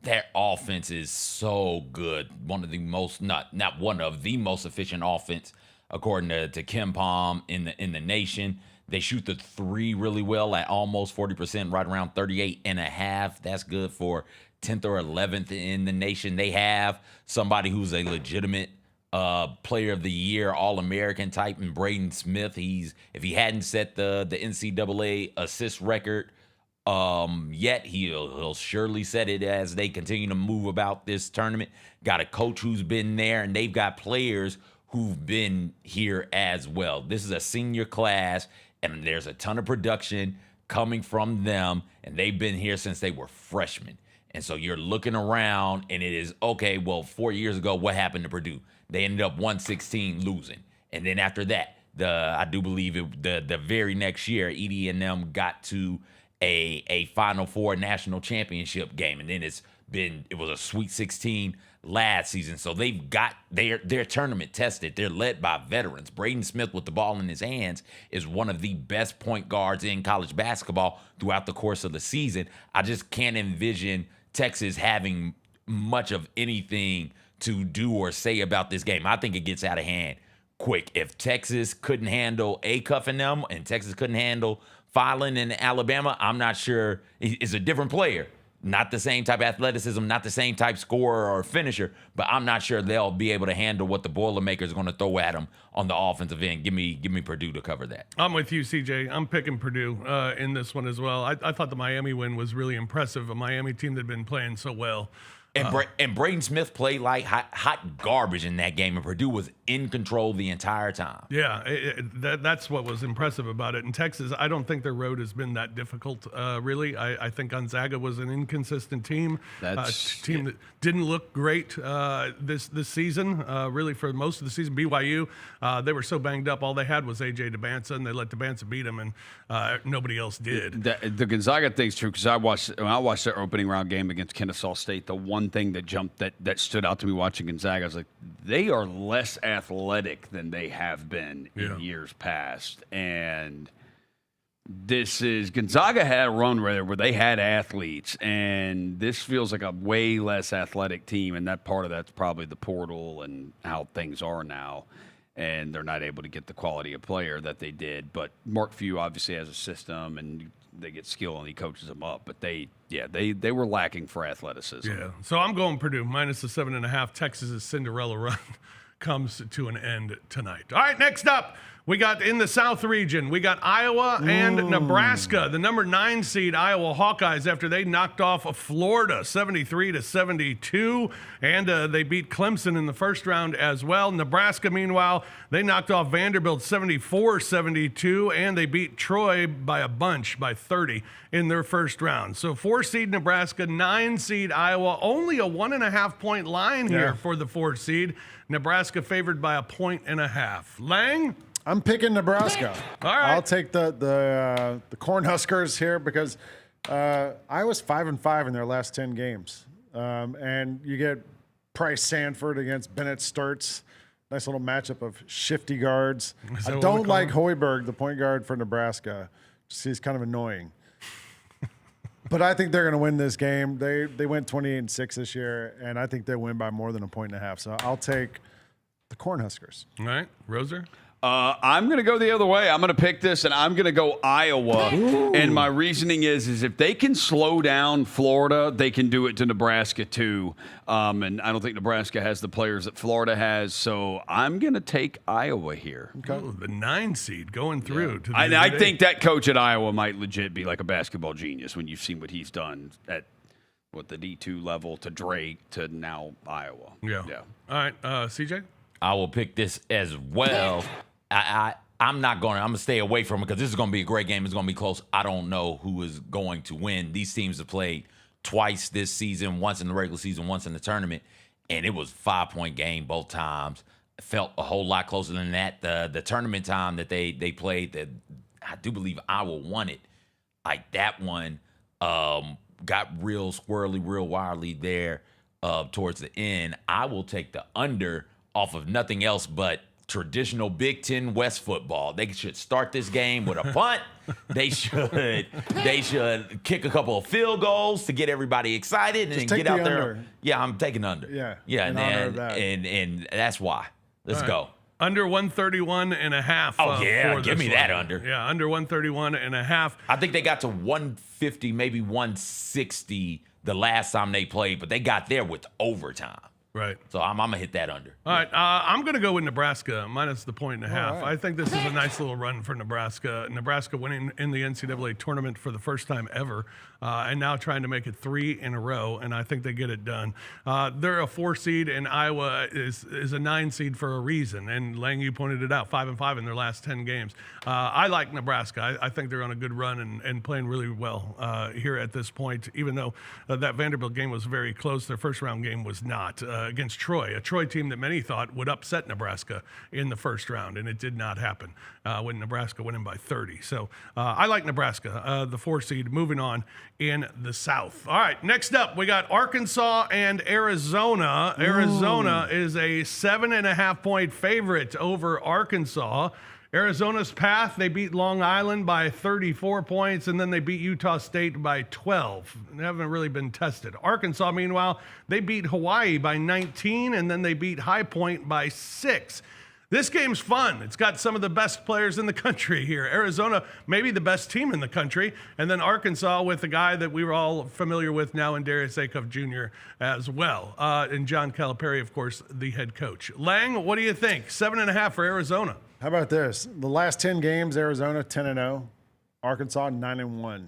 Speaker 9: Their offense is so good. One of the most, not one of the most efficient offense, according to Kim Palm in the nation. They shoot the three really well at almost 40%, right around 38.5. That's good for 10th or 11th in the nation. They have somebody who's a legitimate player of the year, All-American type, in Braden Smith. If he hadn't set the NCAA assist record yet, he'll surely set it as they continue to move about this tournament. Got a coach who's been there, and they've got players who've been here as well. This is a senior class, and there's a ton of production coming from them, and they've been here since they were freshmen. And so you're looking around, and it is, okay, well, 4 years ago, what happened to Purdue? They ended up 116 losing. And then after that, I do believe the very next year, Edie and them got to a Final Four national championship game. And then it was a Sweet 16 last season. So they've got their tournament tested. They're led by veterans. Braden Smith, with the ball in his hands, is one of the best point guards in college basketball throughout the course of the season. I just can't envision Texas having much of anything to do or say about this game. I think it gets out of hand quick. If Texas couldn't handle Acuff and them, and Texas couldn't handle Filan in Alabama, I'm not sure. It's a different player. Not the same type of athleticism, not the same type scorer or finisher, but I'm not sure they'll be able to handle what the Boilermakers are going to throw at them on the offensive end. Give me Purdue to cover that.
Speaker 7: I'm with you, CJ. I'm picking Purdue in this one as well. I thought the Miami win was really impressive. A Miami team that had been playing so well.
Speaker 9: And Braden Smith played like hot garbage in that game, and Purdue was in control the entire time.
Speaker 7: Yeah, that's what was impressive about it. In Texas, I don't think their road has been that difficult, really. I think Gonzaga was an inconsistent team. That's a team that didn't look great this season, really, for most of the season. BYU, they were so banged up. All they had was A.J. DeBanza, and they let DeBanza beat them, and nobody else did.
Speaker 11: The Gonzaga thing's true, because when I watched their opening round game against Kennesaw State, the one thing that stood out to me watching Gonzaga, I was like, they are less athletic than they have been in years past. And Gonzaga had a run where they had athletes, and this feels like a way less athletic team, and that part of that's probably the portal and how things are now. And they're not able to get the quality of player that they did. But Mark Few obviously has a system, and they get skill, and he coaches them up. But they were lacking for athleticism.
Speaker 7: Yeah. So I'm going Purdue minus the 7.5. Texas's Cinderella run comes to an end tonight. All right, next up, we got in the South region, we got Iowa and Nebraska. The number 9 seed Iowa Hawkeyes, after they knocked off Florida 73-72, and they beat Clemson in the first round as well. Nebraska, meanwhile, they knocked off Vanderbilt 74-72, and they beat Troy by a bunch, by 30 in their first round. So 4 seed Nebraska, 9 seed Iowa, only a 1.5 point line here for the 4 seed. Nebraska favored by 1.5. Lang?
Speaker 8: I'm picking Nebraska.
Speaker 7: All right.
Speaker 8: I'll take the Cornhuskers here, because Iowa's 5-5 in their last 10 games. And you get Price Sanford against Bennett Sturts. Nice little matchup of shifty guards. I don't like Hoiberg, the point guard for Nebraska. Just he's kind of annoying. But I think they're going to win this game. They went 28-6 this year, and I think they win by more than 1.5. So I'll take the Cornhuskers.
Speaker 7: All right, Roser?
Speaker 11: I'm going to go the other way. I'm going to pick this, and I'm going to go Iowa. Ooh. And my reasoning is if they can slow down Florida, they can do it to Nebraska too. And I don't think Nebraska has the players that Florida has, so I'm going to take Iowa here.
Speaker 7: Okay. Oh, the 9 seed going through. To the
Speaker 11: I think that coach at Iowa might legit be like a basketball genius when you've seen what he's done at the D2 level to Drake to now Iowa.
Speaker 7: Yeah. All right, CJ?
Speaker 9: I will pick this as well. I'm going to stay away from it, because this is going to be a great game. It's going to be close. I don't know who is going to win. These teams have played twice this season, once in the regular season, once in the tournament, and it was a 5-point game both times. It felt a whole lot closer than that. The tournament time that they played, that I do believe Iowa won it. Like, that one got real squirrely, real wildly there towards the end. I will take the under off of nothing else but traditional Big Ten West football. They should start this game with a punt. They should kick a couple of field goals to get everybody excited and then get out there. Yeah, I'm taking under. Yeah, and that's why. Let's go.
Speaker 7: Under 131.5.
Speaker 9: Oh, yeah. Give me that under.
Speaker 7: Yeah, under 131.5.
Speaker 9: I think they got to 150, maybe 160 the last time they played, but they got there with overtime.
Speaker 7: Right.
Speaker 9: So I'm going to hit that under.
Speaker 7: All right. I'm going to go with Nebraska minus the 1.5.
Speaker 8: Right.
Speaker 7: I think this is a nice little run for Nebraska. Nebraska winning in the NCAA tournament for the first time ever, and now trying to make it 3 in a row, and I think they get it done. They're a 4 seed, and Iowa is a 9 seed for a reason. And Lang, you pointed it out, 5-5 in their last 10 games. I like Nebraska. I think they're on a good run and playing really well here at this point, even though that Vanderbilt game was very close. Their first round game was not. Against Troy, a Troy team that many thought would upset Nebraska in the first round, and it did not happen when Nebraska went in by 30. So I like Nebraska, the 4 seed, moving on in the South. All right, next up, we got Arkansas and Arizona. Arizona is a 7.5-point favorite over Arkansas. Arizona's path, they beat Long Island by 34 points, and then they beat Utah State by 12. They haven't really been tested. Arkansas, meanwhile, they beat Hawaii by 19, and then they beat High Point by 6. This game's fun. It's got some of the best players in the country here. Arizona, maybe the best team in the country, and then Arkansas with the guy that we were all familiar with now in Darius Acuff Jr. as well. And John Calipari, of course, the head coach. Lang, what do you think? 7.5 for Arizona.
Speaker 8: How about this? The last 10 games, Arizona 10-0, Arkansas 9-1.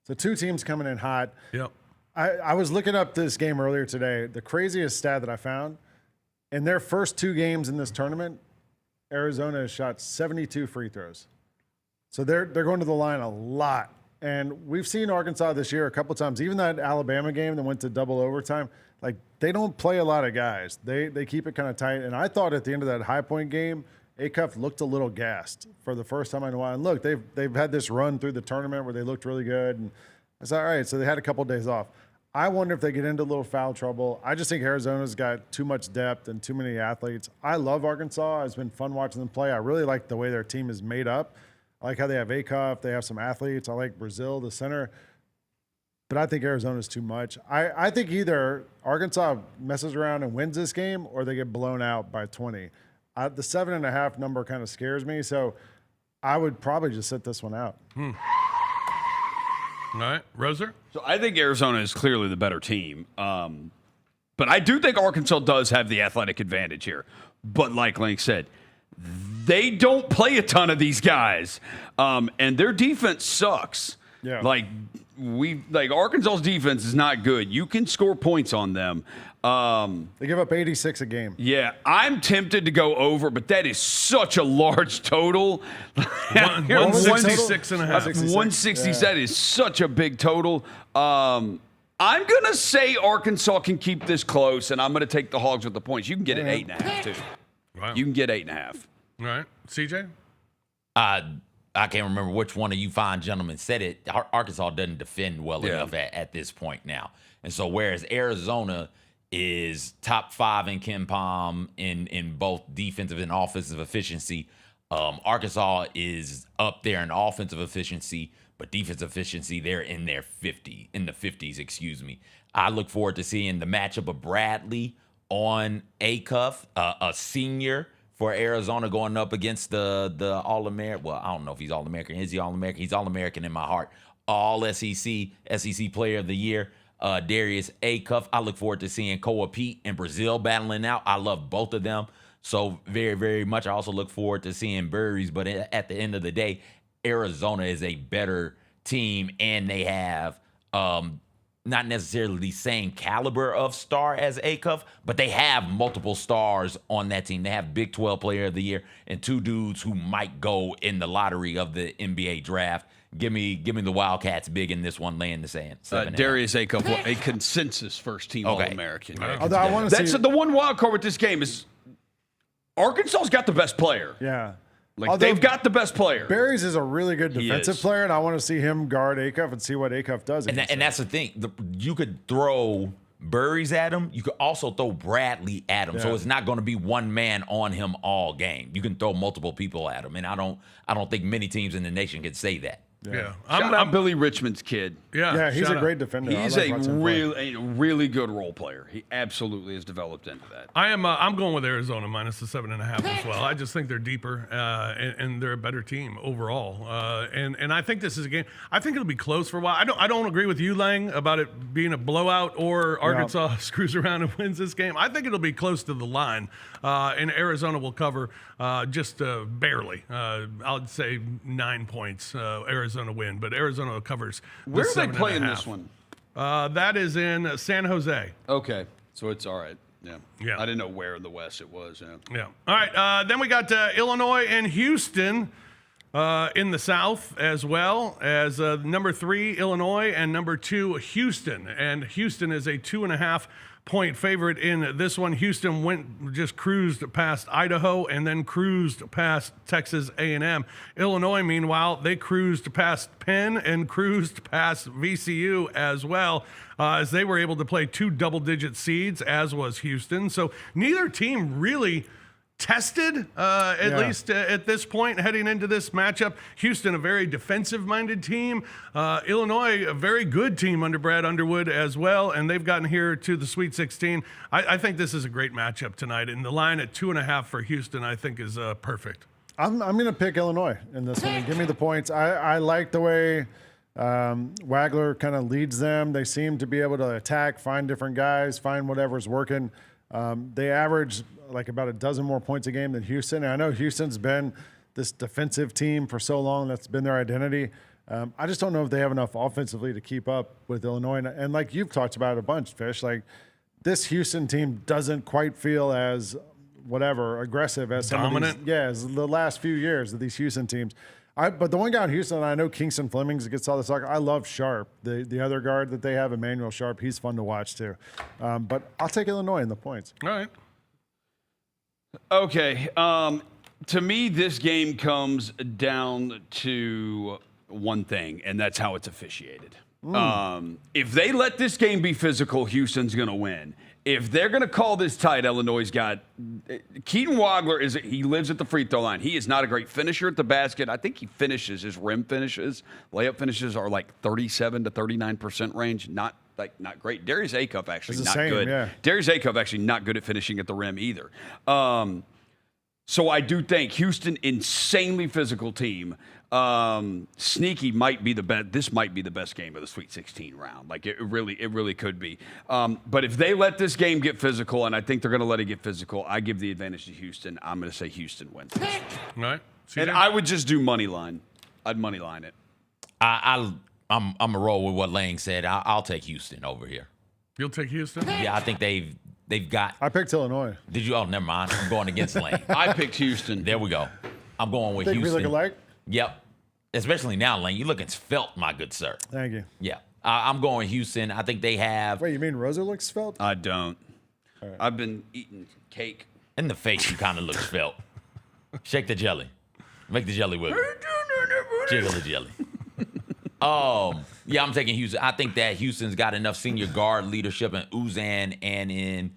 Speaker 8: So 2 teams coming in hot.
Speaker 7: Yep.
Speaker 8: I was looking up this game earlier today. The craziest stat that I found, in their first 2 games in this tournament, Arizona has shot 72 free throws. So they're going to the line a lot. And we've seen Arkansas this year a couple times. Even that Alabama game that went to double overtime, like they don't play a lot of guys. They keep it kind of tight. And I thought at the end of that High Point game, Acuff looked a little gassed for the first time in a while. And look, they've had this run through the tournament where they looked really good. And I said, all right, so they had a couple of days off. I wonder if they get into a little foul trouble. I just think Arizona's got too much depth and too many athletes. I love Arkansas. It's been fun watching them play. I really like the way their team is made up. I like how they have Acuff. They have some athletes. I like Brazil, the center. But I think Arizona's too much. I think either Arkansas messes around and wins this game or they get blown out by 20. The 7.5 number kind of scares me, so I would probably just sit this one out.
Speaker 7: All right, Roser?
Speaker 11: So I think Arizona is clearly the better team. But I do think Arkansas does have the athletic advantage here. But like Link said, they don't play a ton of these guys. And their defense sucks.
Speaker 8: Yeah.
Speaker 11: Like Arkansas's defense is not good. You can score points on them.
Speaker 8: They give up 86 a game.
Speaker 11: Yeah, I'm tempted to go over, but that is such a large total.
Speaker 7: 166 and a half.
Speaker 11: 166, that is such a big total. I'm going to say Arkansas can keep this close, and I'm going to take the Hogs with the points. You can get it 8.5, too.
Speaker 7: Wow.
Speaker 11: You can get 8.5.
Speaker 7: All right. CJ?
Speaker 9: I can't remember which one of you fine gentlemen said it. Arkansas doesn't defend well enough at this point now. And so whereas Arizona is top 5 in KenPom in both defensive and offensive efficiency, Arkansas is up there in offensive efficiency, but defensive efficiency, they're in the 50s, excuse me. I look forward to seeing the matchup of Bradley on Acuff, a senior for Arizona going up against the All-American. Well, I don't know if he's All-American. Is he All-American? He's All-American in my heart. All-SEC Player of the Year, Darius Acuff. I look forward to seeing Koa Pete and Brazil battling out. I love both of them so very, very much. I also look forward to seeing Burries. But at the end of the day, Arizona is a better team, and they have not necessarily the same caliber of star as Acuff, but they have multiple stars on that team. They have Big 12 Player of the Year and 2 dudes who might go in the lottery of the NBA draft. Give me the Wildcats big in this one, laying the sand.
Speaker 11: Darius Acuff, a consensus first-team All-American.
Speaker 8: Although I want to
Speaker 11: That's the one wild card with this game is Arkansas's got the best player.
Speaker 8: Yeah.
Speaker 11: They've got the best player.
Speaker 8: Berries is a really good defensive player, and I want to see him guard Acuff and see what Acuff does.
Speaker 9: And that's the thing. You could throw Burries at him, you could also throw Bradley at him. So it's not going to be one man on him all game. You can throw multiple people at him, and I don't think many teams in the nation can say that.
Speaker 11: Yeah. I'm Billy Richmond's kid.
Speaker 8: Yeah, he's a great defender.
Speaker 11: He's a really good role player. He absolutely has developed into that.
Speaker 7: I'm going with Arizona minus the 7.5 as well. I just think they're deeper and they're a better team overall. And I think this is a game. I think it'll be close for a while. I don't agree with you, Lang, about it being a blowout or Arkansas screws around and wins this game. I think it'll be close to the line, and Arizona will cover just barely. I'd say 9 points. Arizona win, but Arizona covers.
Speaker 11: Where are they playing this one?
Speaker 7: That is in San Jose.
Speaker 11: Okay, so it's all right.
Speaker 7: Yeah.
Speaker 11: I didn't know where in the West it was.
Speaker 7: Yeah. All right. Then we got Illinois and Houston in the South, as well as number 3 Illinois and number 2 Houston. And Houston is a 2.5-point favorite in this one. Houston just cruised past Idaho and then cruised past Texas A&M. Illinois, meanwhile, they cruised past Penn and cruised past VCU as well, as they were able to play 2 double-digit seeds, as was Houston. So neither team really tested, at least at this point, heading into this matchup. Houston, a very defensive-minded team. Illinois, a very good team under Brad Underwood as well, and they've gotten here to the Sweet 16. I think this is a great matchup tonight, and the line at 2.5 for Houston, I think, is perfect.
Speaker 8: I'm going to pick Illinois in this one and give me the points. I like the way Wagler kind of leads them. They seem to be able to attack, find different guys, find whatever's working. They average like about a dozen more points a game than Houston. And I know Houston's been this defensive team for so long. That's been their identity. I just don't know if they have enough offensively to keep up with Illinois. And like you've talked about a bunch, Fish, like this Houston team doesn't quite feel as aggressive as some
Speaker 7: dominant.
Speaker 8: Of these, as the last few years of these Houston teams. But the one guy in Houston, I know Kingston Flemings gets all the talk. I love Sharp, the other guard that they have, Emmanuel Sharp. He's fun to watch too. But I'll take Illinois in the points.
Speaker 7: All right.
Speaker 11: Okay. To me, this game comes down to one thing, and that's how it's officiated. If they let this game be physical, Houston's going to win. If they're going to call this tight, Illinois' got Keaton Wagler. He lives at the free throw line. He is not a great finisher at the basket. I think his rim finishes, layup finishes are like 37 to 39% range. Not great. Darius Acuff actually not good. Yeah. Darius Acuff actually not good at finishing at the rim either. So I do think Houston, insanely physical team. Sneaky might be the best. This might be the best game of the Sweet 16 round. Like it really could be. But if they let this game get physical, and I think they're going to let it get physical, I give the advantage to Houston. I'm going to say Houston wins this.
Speaker 7: All right.
Speaker 11: And I would just do money line. I'd money line it.
Speaker 9: I'm a roll with what Lang said. I'll take Houston over here.
Speaker 7: You'll take Houston?
Speaker 9: Yeah, I think they've got.
Speaker 8: I picked Illinois.
Speaker 9: Did you? Oh, never mind. I'm going against Lang.
Speaker 11: I picked Houston.
Speaker 9: There we go. I'm going with
Speaker 8: Think
Speaker 9: Houston.
Speaker 8: we look alike?
Speaker 9: Yep. Especially now, Lane. You're looking svelte, my good sir.
Speaker 8: Thank you.
Speaker 9: Yeah. I'm going Houston. I think they have.
Speaker 8: Wait, you mean Rosa looks svelte?
Speaker 11: I don't. Right. I've been eating cake.
Speaker 9: In the face, you kind of look svelte. Shake the jelly. Make the jelly wiggle. Jiggle the jelly. Yeah, I'm taking Houston. I think that Houston's got enough senior guard leadership in Uzan and in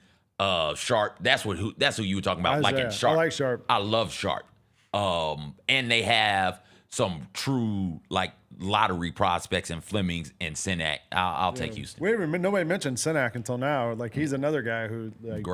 Speaker 9: Sharp. That's who you were talking about.
Speaker 8: Isaiah.
Speaker 9: Like Sharp.
Speaker 8: I like Sharp.
Speaker 9: I love Sharp. And they have some true like lottery prospects in Flemings and Sinak. I'll take Houston.
Speaker 8: Wait a minute, nobody mentioned Sinak until now. Like he's another guy who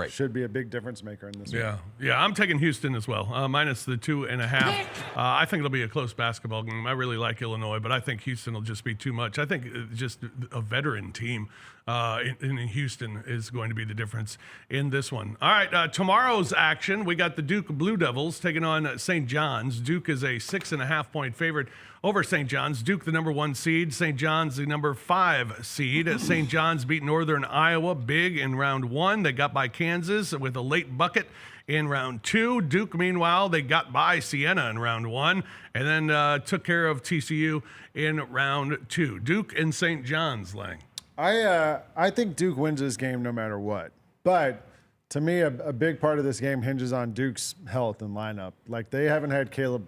Speaker 8: should be a big difference maker in this.
Speaker 7: Yeah, I'm taking Houston as well, minus the 2.5. I think it'll be a close basketball game. I really like Illinois, but I think Houston will just be too much. I think just a veteran team in Houston is going to be the difference in this one. All right, tomorrow's action, we got the Duke Blue Devils taking on St. John's. Duke is a 6.5-point favorite over St. John's. Duke, the number 1 seed. St. John's, the number 5 seed. St. John's beat Northern Iowa big in round 1. They got by Kansas with a late bucket in round 2. Duke, meanwhile, they got by Siena in round 1 and then took care of TCU in round 2. Duke and St. John's, Lang.
Speaker 8: I think Duke wins this game no matter what. But to me, a big part of this game hinges on Duke's health and lineup. Like they haven't had Caleb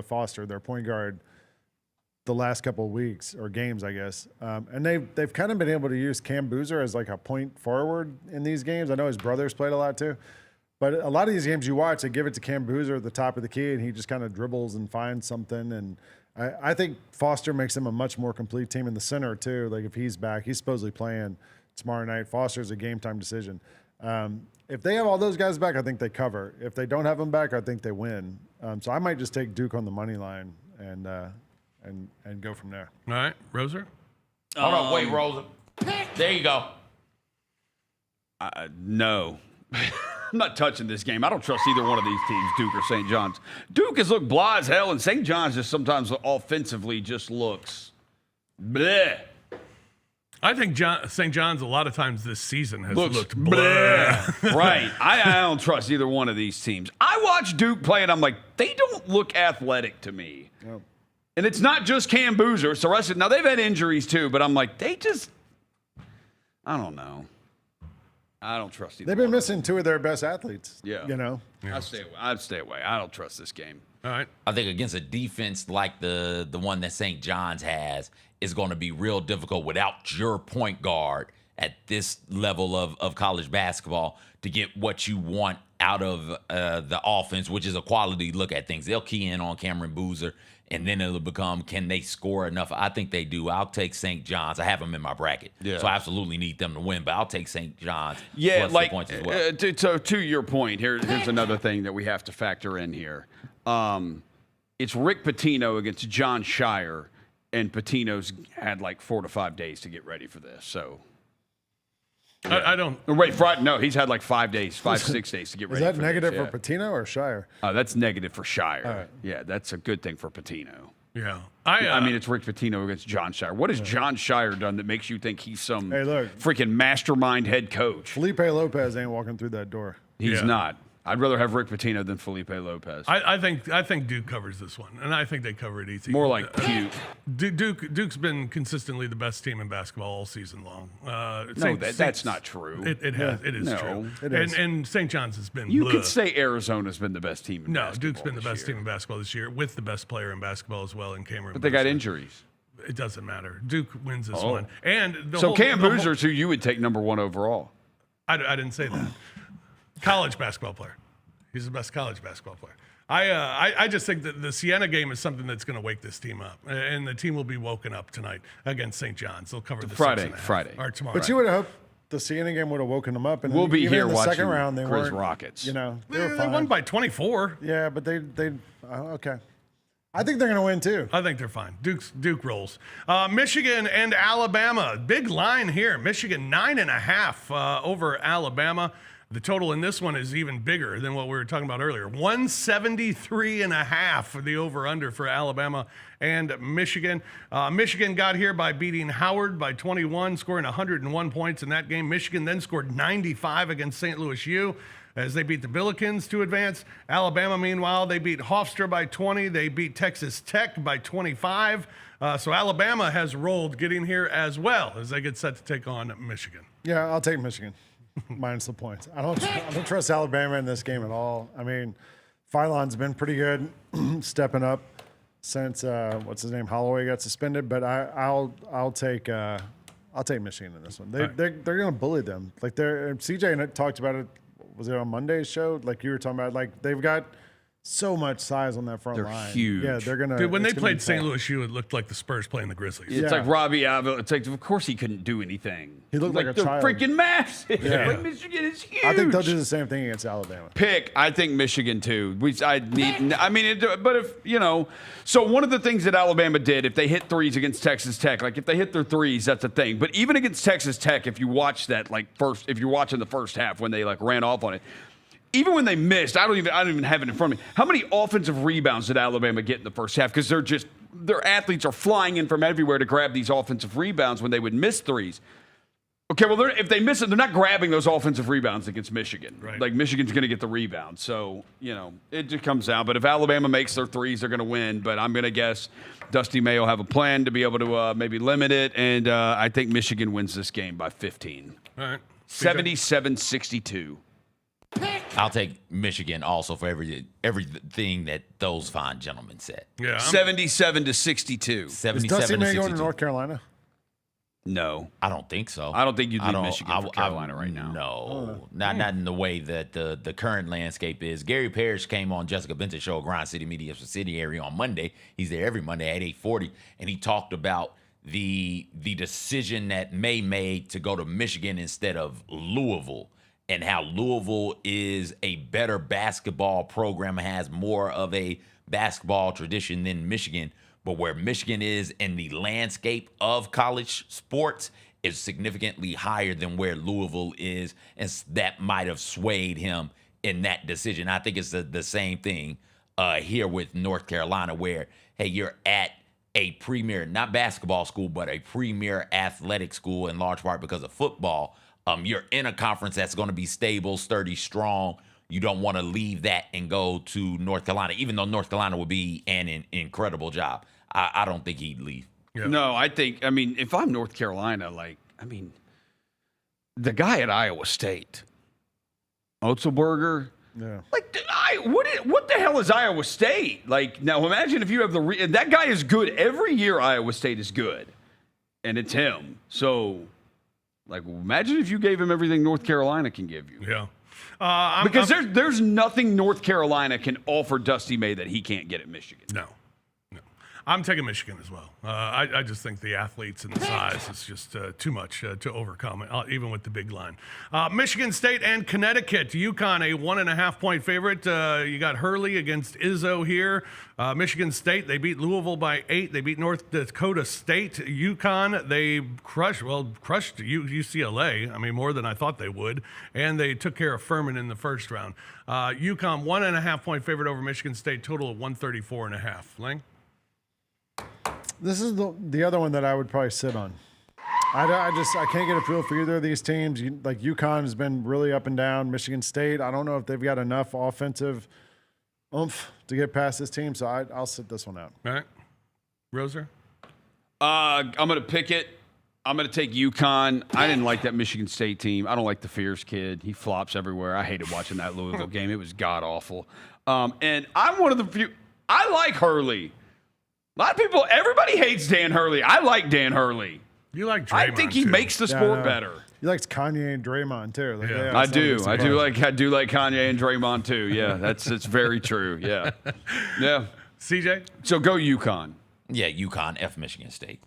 Speaker 8: Foster, their point guard, the last couple of weeks or games, I guess. And they've kind of been able to use Cam Boozer as like a point forward in these games. I know his brothers played a lot too. But a lot of these games you watch, they give it to Cam Boozer at the top of the key, and he just kind of dribbles and finds something. And I think Foster makes them a much more complete team in the center too. Like if he's back, he's supposedly playing tomorrow night. Foster's a game time decision. If they have all those guys back, I think they cover. If they don't have them back, I think they win. So I might just take Duke on the money line and go from there.
Speaker 7: All right, Roser?
Speaker 9: Hold on, wait, Roser. There you go.
Speaker 11: No. I'm not touching this game. I don't trust either one of these teams, Duke or St. John's. Duke has looked blah as hell, and St. John's just sometimes offensively just looks bleh.
Speaker 7: I think St. John's a lot of times this season has looked
Speaker 11: bleh. Right. I don't trust either one of these teams. I watch Duke play, and I'm like, they don't look athletic to me. Nope. And it's not just Cam Boozer. It's the rest of it. Now, they've had injuries, too, but I'm like, I don't know. I don't trust either.
Speaker 8: They've been missing two of their best athletes.
Speaker 11: Yeah.
Speaker 8: You know?
Speaker 11: Yeah. I'd stay away. I don't trust this game.
Speaker 7: All right.
Speaker 9: I think against a defense like the one that St. John's has is going to be real difficult without your point guard at this level of college basketball to get what you want out of the offense, which is a quality look at things. They'll key in on Cameron Boozer, and then it'll become, can they score enough? I think they do. I'll take St. John's. I have them in my bracket, so I absolutely need them to win, but I'll take St. John's.
Speaker 11: Yeah,
Speaker 9: plus the points as well.
Speaker 11: So to your point, here's another thing that we have to factor in here. It's Rick Pitino against John Shire, and Pitino's had like 4 to 5 days to get ready for this. So
Speaker 7: I don't.
Speaker 11: Wait, Friday? No, he's had like 5 days, 6 days to get ready.
Speaker 8: Is that
Speaker 11: for
Speaker 8: negative
Speaker 11: this,
Speaker 8: for Pitino or Shire?
Speaker 11: That's negative for Shire.
Speaker 8: Right.
Speaker 11: Yeah, that's a good thing for Patino.
Speaker 7: Yeah.
Speaker 11: I mean, it's Rick Pitino against John Shire. What has John Shire done that makes you think he's some freaking mastermind head coach?
Speaker 8: Felipe Lopez ain't walking through that door.
Speaker 11: He's not. I'd rather have Rick Pitino than Felipe Lopez.
Speaker 7: I think Duke covers this one, and I think they cover it easy.
Speaker 11: More like cute.
Speaker 7: Duke's been consistently the best team in basketball all season long.
Speaker 11: That's not true.
Speaker 7: It is true.
Speaker 8: It is.
Speaker 7: And St. John's has been.
Speaker 11: You could say Arizona's been the best team. In basketball
Speaker 7: Duke's been the best
Speaker 11: year.
Speaker 7: team in basketball this year, with the best player in basketball as well in Cameron.
Speaker 11: But they got injuries.
Speaker 7: It doesn't matter. Duke wins this one. And
Speaker 11: Cam Boozer's who you would take number 1 overall.
Speaker 7: I didn't say that. College basketball player. He's the best college basketball player. I just think that the Siena game is something that's going to wake this team up, and the team will be woken up tonight against St. John's. They'll cover the
Speaker 11: Friday
Speaker 7: or tomorrow.
Speaker 8: But you would have hoped the Siena game would have woken them up. And
Speaker 11: we'll be
Speaker 8: even
Speaker 11: here
Speaker 8: in the
Speaker 11: watching
Speaker 8: second round, they
Speaker 11: Grizz
Speaker 8: weren't,
Speaker 11: Rockets.
Speaker 8: You know,
Speaker 7: they won by 24.
Speaker 8: Yeah, but they okay. I think they're going to win too.
Speaker 7: I think they're fine. Duke rolls. Michigan and Alabama. Big line here. Michigan 9.5 over Alabama. The total in this one is even bigger than what we were talking about earlier. 173.5 for the over-under for Alabama and Michigan. Michigan got here by beating Howard by 21, scoring 101 points in that game. Michigan then scored 95 against St. Louis U as they beat the Billikens to advance. Alabama, meanwhile, they beat Hofstra by 20. They beat Texas Tech by 25. So Alabama has rolled, getting here as well as they get set to take on Michigan.
Speaker 8: Yeah, I'll take Michigan. Minus the points. I don't trust Alabama in this game at all. I mean, Philon's been pretty good, stepping up since what's his name, Holloway got suspended. But I'll take Michigan in this one. They're going to bully them. Like CJ talked about it. Was it on Monday's show? Like you were talking about, like they've got so much size on that front line.
Speaker 11: They're huge.
Speaker 8: Yeah, they're gonna.
Speaker 7: Dude, when they played St. Louis U, it looked like the Spurs playing the Grizzlies.
Speaker 11: It's like Robbie Avila. It's like, of course he couldn't do anything.
Speaker 8: He looked like a
Speaker 11: they're
Speaker 8: child.
Speaker 11: Freaking massive.
Speaker 8: Yeah.
Speaker 11: Like Michigan is huge.
Speaker 8: I think they'll do the same thing against Alabama.
Speaker 11: I think Michigan too. But if so one of the things that Alabama did, if they hit threes against Texas Tech, like if they hit their threes, that's a thing. But even against Texas Tech, if you watch that, if you're watching the first half when they ran off on it. Even when they missed, I don't even have it in front of me. How many offensive rebounds did Alabama get in the first half? Because their athletes are flying in from everywhere to grab these offensive rebounds when they would miss threes. Okay, well, if they miss it, they're not grabbing those offensive rebounds against Michigan.
Speaker 7: Right.
Speaker 11: Like, Michigan's going to get the rebound. So, it just comes down. But if Alabama makes their threes, they're going to win. But I'm going to guess Dusty May will have a plan to be able to maybe limit it. And I think Michigan wins this game by 15.
Speaker 7: All right.
Speaker 11: 77-62.
Speaker 9: I'll take Michigan also for everything that those fine gentlemen said.
Speaker 7: Yeah,
Speaker 11: 77-62.
Speaker 8: Is Dusty May going to North Carolina?
Speaker 11: No,
Speaker 9: I don't think so.
Speaker 11: I don't think you'd leave Michigan for Carolina right now.
Speaker 9: No, not in the way that the current landscape is. Gary Parrish came on Jessica Benton's show, Grind City Media subsidiary, on Monday. He's there every Monday at 8:40, and he talked about the decision that May made to go to Michigan instead of Louisville, and how Louisville is a better basketball program, has more of a basketball tradition than Michigan. But where Michigan is in the landscape of college sports is significantly higher than where Louisville is, and that might have swayed him in that decision. I think it's the same thing here with North Carolina, where, hey, you're at a premier, not basketball school, but a premier athletic school in large part because of football. You're in a conference that's going to be stable, sturdy, strong. You don't want to leave that and go to North Carolina, even though North Carolina would be an incredible job. I don't think he'd leave.
Speaker 11: Yeah. No, I mean, if I'm North Carolina, the guy at Iowa State, Otzelberger, what the hell is Iowa State? Now imagine if you have that guy is good. Every year Iowa State is good, and it's him. So, imagine if you gave him everything North Carolina can give you.
Speaker 7: Yeah.
Speaker 11: Because there's nothing North Carolina can offer Dusty May that he can't get at Michigan.
Speaker 7: No. I'm taking Michigan as well. I just think the athletes and the size is just too much to overcome, even with the big line. Michigan State and Connecticut. UConn, a 1.5-point favorite. You got Hurley against Izzo here. Michigan State, they beat Louisville by 8. They beat North Dakota State. UConn, they crushed UCLA. I mean, more than I thought they would. And they took care of Furman in the first round. UConn, 1.5-point favorite over Michigan State, total of 134.5. Lang?
Speaker 8: This is the other one that I would probably sit on. I can't get a feel for either of these teams. UConn has been really up and down. Michigan State, I don't know if they've got enough offensive oomph to get past this team, so I'll sit this one out.
Speaker 7: All right. Roser?
Speaker 11: I'm going to pick it. I'm going to take UConn. I didn't like that Michigan State team. I don't like the Fierce kid. He flops everywhere. I hated watching that Louisville game. It was god-awful. And I'm one of the few. I like Hurley. A lot of people, everybody hates Dan Hurley. I like Dan Hurley.
Speaker 7: You like Draymond,
Speaker 11: I think he makes the sport better.
Speaker 8: He likes Kanye and Draymond too.
Speaker 11: I do like Kanye and Draymond too. Yeah, that's very true. Yeah. Yeah.
Speaker 7: CJ?
Speaker 11: So go UConn.
Speaker 9: Yeah, UConn, F Michigan State.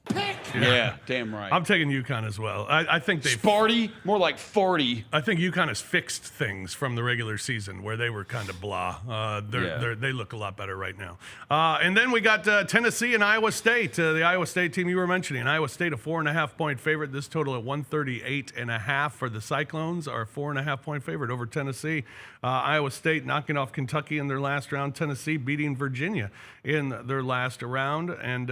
Speaker 11: Yeah, damn right.
Speaker 7: I'm taking UConn as well. I think they
Speaker 11: Sparty, more like 40.
Speaker 7: I think UConn has fixed things from the regular season where they were kind of blah. They look a lot better right now. And then we got Tennessee and Iowa State. The Iowa State team you were mentioning. Iowa State, a 4.5-point favorite. This total at 138.5 for the Cyclones, are 4.5-point favorite over Tennessee. Iowa State knocking off Kentucky in their last round. Tennessee beating Virginia in their last round, and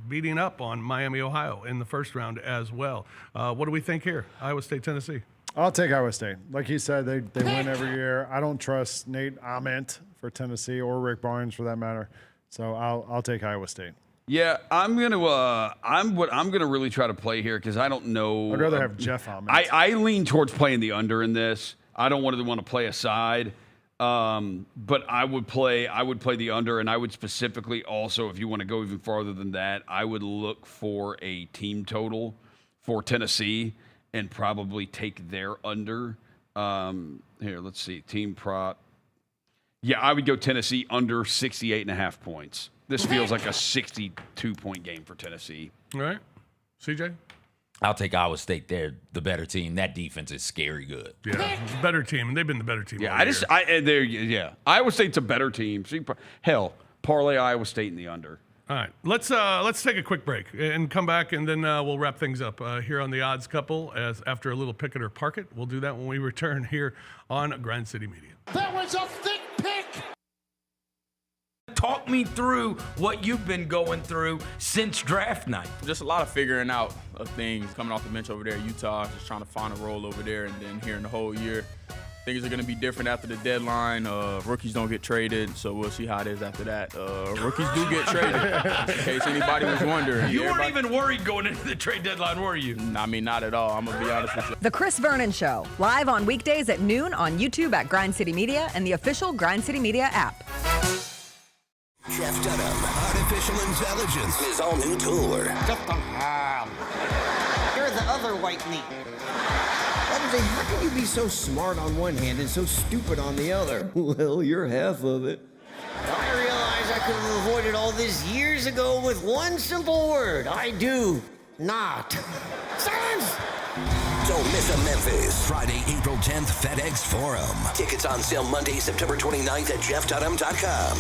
Speaker 7: beating up on Miami, Ohio in the first round as well. What do we think here? Iowa State, Tennessee.
Speaker 8: I'll take Iowa State. Like he said, they win every year. I don't trust Nate Ament for Tennessee or Rick Barnes for that matter. So I'll take Iowa State.
Speaker 11: Yeah, I'm gonna really try to play here because I don't know.
Speaker 8: I'd rather have Jeff Ament.
Speaker 11: I lean towards playing the under in this. I don't want to play a side. But I would play the under, and I would specifically also, if you want to go even farther than that, I would look for a team total for Tennessee and probably take their under. Here, let's see, team prop. Yeah, I would go Tennessee under 68.5 points. This feels like a 62-point game for Tennessee.
Speaker 7: All right, CJ?
Speaker 9: I'll take Iowa State. They're the better team. That defense is scary good.
Speaker 7: Yeah, better team, and they've been the better team.
Speaker 11: Yeah, Iowa State's a better team. Hell, parlay Iowa State in the under.
Speaker 7: All right, let's take a quick break and come back, and then we'll wrap things up here on the Odds Couple. As after a little pick it or park it, we'll do that when we return here on Grind City Media.
Speaker 12: That was a thick pick.
Speaker 13: Talk me through what you've been going through since draft night.
Speaker 14: Just a lot of figuring out of things, coming off the bench over there at Utah, just trying to find a role over there, and then hearing the whole year things are going to be different after the deadline. Rookies don't get traded, so we'll see how it is after that. Rookies do get traded, in case anybody was wondering.
Speaker 13: You weren't even worried going into the trade deadline, were you?
Speaker 14: I mean, not at all. I'm going to be honest with you.
Speaker 5: The Chris Vernon Show, live on weekdays at noon on YouTube at Grind City Media and the official Grind City Media app.
Speaker 2: Jeff Dunham, Artificial Intelligence, his all-new tour.
Speaker 3: You're the other white meat.
Speaker 4: How can you be so smart on one hand and so stupid on the other? Well, you're half of it.
Speaker 3: I realize I could have avoided all this years ago with one simple word. I do not. Silence!
Speaker 2: Don't miss a Memphis. Friday, April 10th, FedEx Forum. Tickets on sale Monday, September 29th at jeffdunham.com.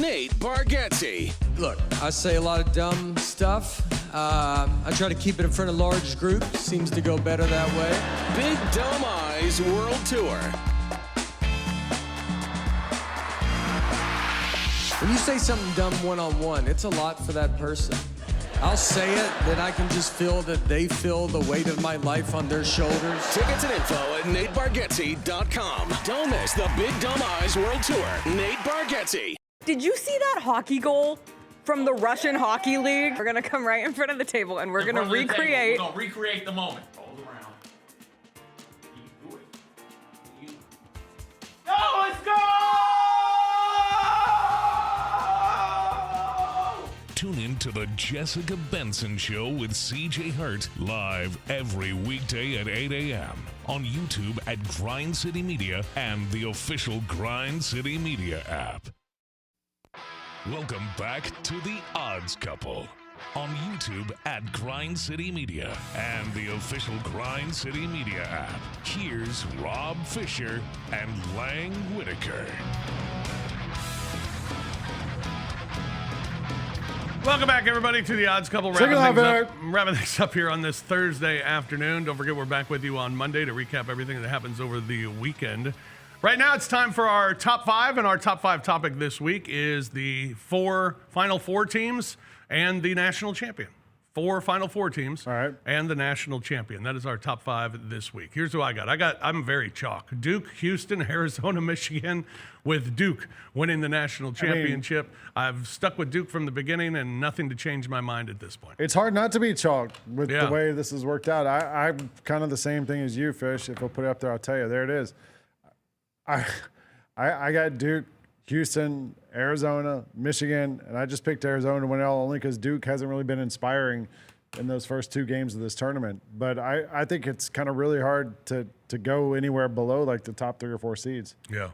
Speaker 15: Nate Bargatze.
Speaker 16: Look, I say a lot of dumb stuff. I try to keep it in front of large groups. Seems to go better that way.
Speaker 15: Big Dumb Eyes World Tour.
Speaker 16: When you say something dumb one-on-one, it's a lot for that person. I'll say it, then I can just feel that they feel the weight of my life on their shoulders.
Speaker 15: Tickets and info at NateBargatze.com. Don't miss the Big Dumb Eyes World Tour. Nate Bargatze.
Speaker 17: Did you see that hockey goal from the Russian Hockey League? We're going to come right in front of the table and we're going to recreate.
Speaker 9: We're going to recreate the moment. Hold around.
Speaker 13: Go, let's go!
Speaker 6: Tune in to the Jessica Benson Show with CJ Hurt live every weekday at 8 a.m. on YouTube at Grind City Media and the official Grind City Media app. Welcome back to The Odds Couple on YouTube at Grind City Media and the official Grind City Media app. Here's Rob Fisher and Lang Whitaker.
Speaker 7: Welcome back, everybody, to The Odds Couple. Wrapping things up here on this Thursday afternoon. Don't forget, we're back with you on Monday to recap everything that happens over the weekend. Right now, it's time for our top five, and our top five topic this week is the Final Four teams and the national champion. 4 Final Four teams and the national champion. That is our top five this week. Here's who I got. I'm very chalk. Duke, Houston, Arizona, Michigan, with Duke winning the national championship. I've stuck with Duke from the beginning, and nothing to change my mind at this point.
Speaker 8: It's hard not to be chalk with the way this has worked out. I'm kind of the same thing as you, Fish. If I'll put it up there, I'll tell you. There it is. I got Duke, Houston, Arizona, Michigan, and I just picked Arizona to win it all only because Duke hasn't really been inspiring in those first 2 games of this tournament. But I think it's kind of really hard to go anywhere below like the top 3 or 4 seeds.
Speaker 7: Yeah.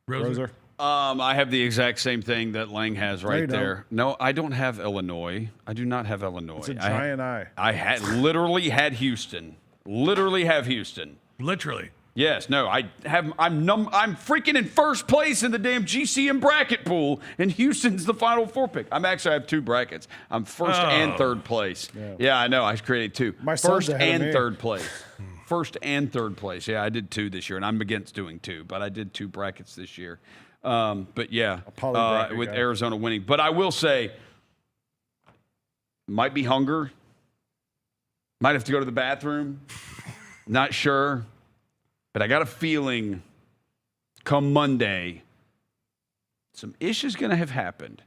Speaker 8: Roser?
Speaker 11: I have the exact same thing that Lang has right there. No, I don't have Illinois. I do not have Illinois.
Speaker 8: It's a giant eye.
Speaker 11: I literally had Houston. Literally have Houston.
Speaker 7: Literally.
Speaker 11: Yes, no, I'm freaking in first place in the damn GCM bracket pool, and Houston's the Final Four pick. I have 2 brackets. I'm first and third place. Yeah, I know. I created 2. First and third place. First and third place. Yeah, I did 2 this year, and I'm against doing 2, but I did 2 brackets this year. But yeah, with Arizona winning. But I will say, might be hunger. Might have to go to the bathroom. Not sure. But I got a feeling come Monday, some ish is going to have happened.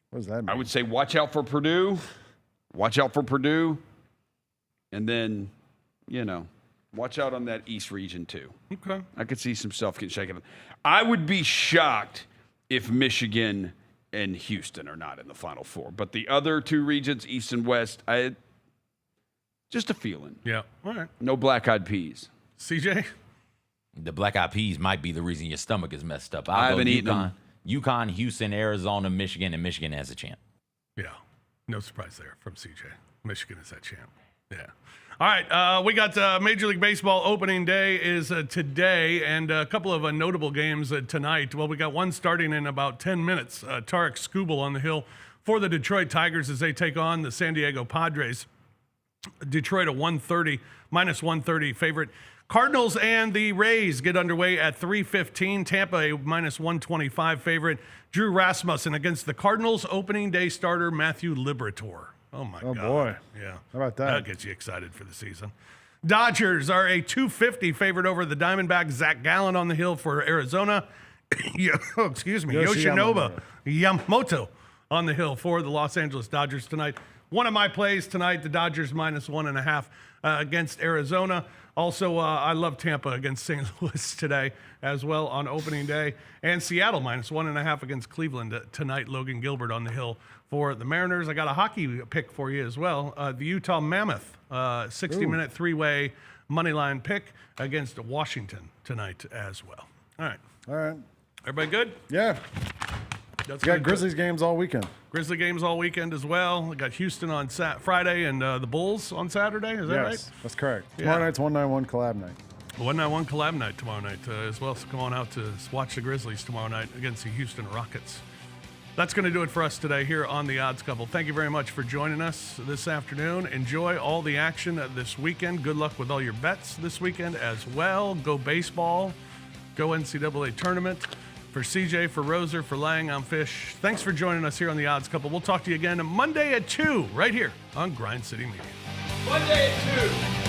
Speaker 8: What does that mean?
Speaker 11: I would say watch out for Purdue. Watch out for Purdue. And then, watch out on that East region too.
Speaker 7: Okay.
Speaker 11: I could see some stuff getting shaken up. I would be shocked if Michigan and Houston are not in the Final Four. But the other 2 regions, East and West, just a feeling.
Speaker 7: Yeah. All right.
Speaker 11: No black-eyed peas.
Speaker 7: CJ?
Speaker 9: The black eyed peas might be the reason your stomach is messed up.
Speaker 11: I haven't eaten them.
Speaker 9: UConn, Houston, Arizona, Michigan, and Michigan has a champ.
Speaker 7: Yeah. No surprise there from CJ. Michigan is that champ. Yeah. All right. We got Major League Baseball opening day is today, and a couple of notable games tonight. Well, we got one starting in about 10 minutes. Tarek Skubal on the hill for the Detroit Tigers as they take on the San Diego Padres. Detroit a minus 130 favorite. Cardinals and the Rays get underway at 3:15. Tampa a minus 125 favorite. Drew Rasmussen against the Cardinals opening day starter Matthew Liberatore. Oh my God.
Speaker 8: Boy.
Speaker 7: Yeah.
Speaker 8: How about that?
Speaker 7: That gets you excited for the season. Dodgers are a 250 favorite over the Diamondbacks. Zach Gallen on the hill for Arizona. Yoshinobu Yamamoto on the hill for the Los Angeles Dodgers tonight. One of my plays tonight, the Dodgers -1.5 against Arizona. Also, I love Tampa against St. Louis today as well on opening day. And Seattle -1.5 against Cleveland tonight. Logan Gilbert on the hill for the Mariners. I got a hockey pick for you as well. The Utah Mammoth 60-minute three-way money line pick against Washington tonight as well. All right. Everybody good?
Speaker 8: Yeah.
Speaker 7: That's
Speaker 8: got Grizzlies games all weekend.
Speaker 7: Grizzly games all weekend as well. We got Houston on Friday and the Bulls on Saturday. Is that right?
Speaker 8: Yes, that's correct. Tomorrow night's 191 collab night.
Speaker 7: 191 collab night tomorrow night as well. So come on out to watch the Grizzlies tomorrow night against the Houston Rockets. That's going to do it for us today here on The Odds Couple. Thank you very much for joining us this afternoon. Enjoy all the action this weekend. Good luck with all your bets this weekend as well. Go baseball. Go NCAA tournament. For CJ, for Roser, for Lang, I'm Fish. Thanks for joining us here on The Odds Couple. We'll talk to you again Monday at 2 right here on Grind City Media.
Speaker 1: Monday at 2.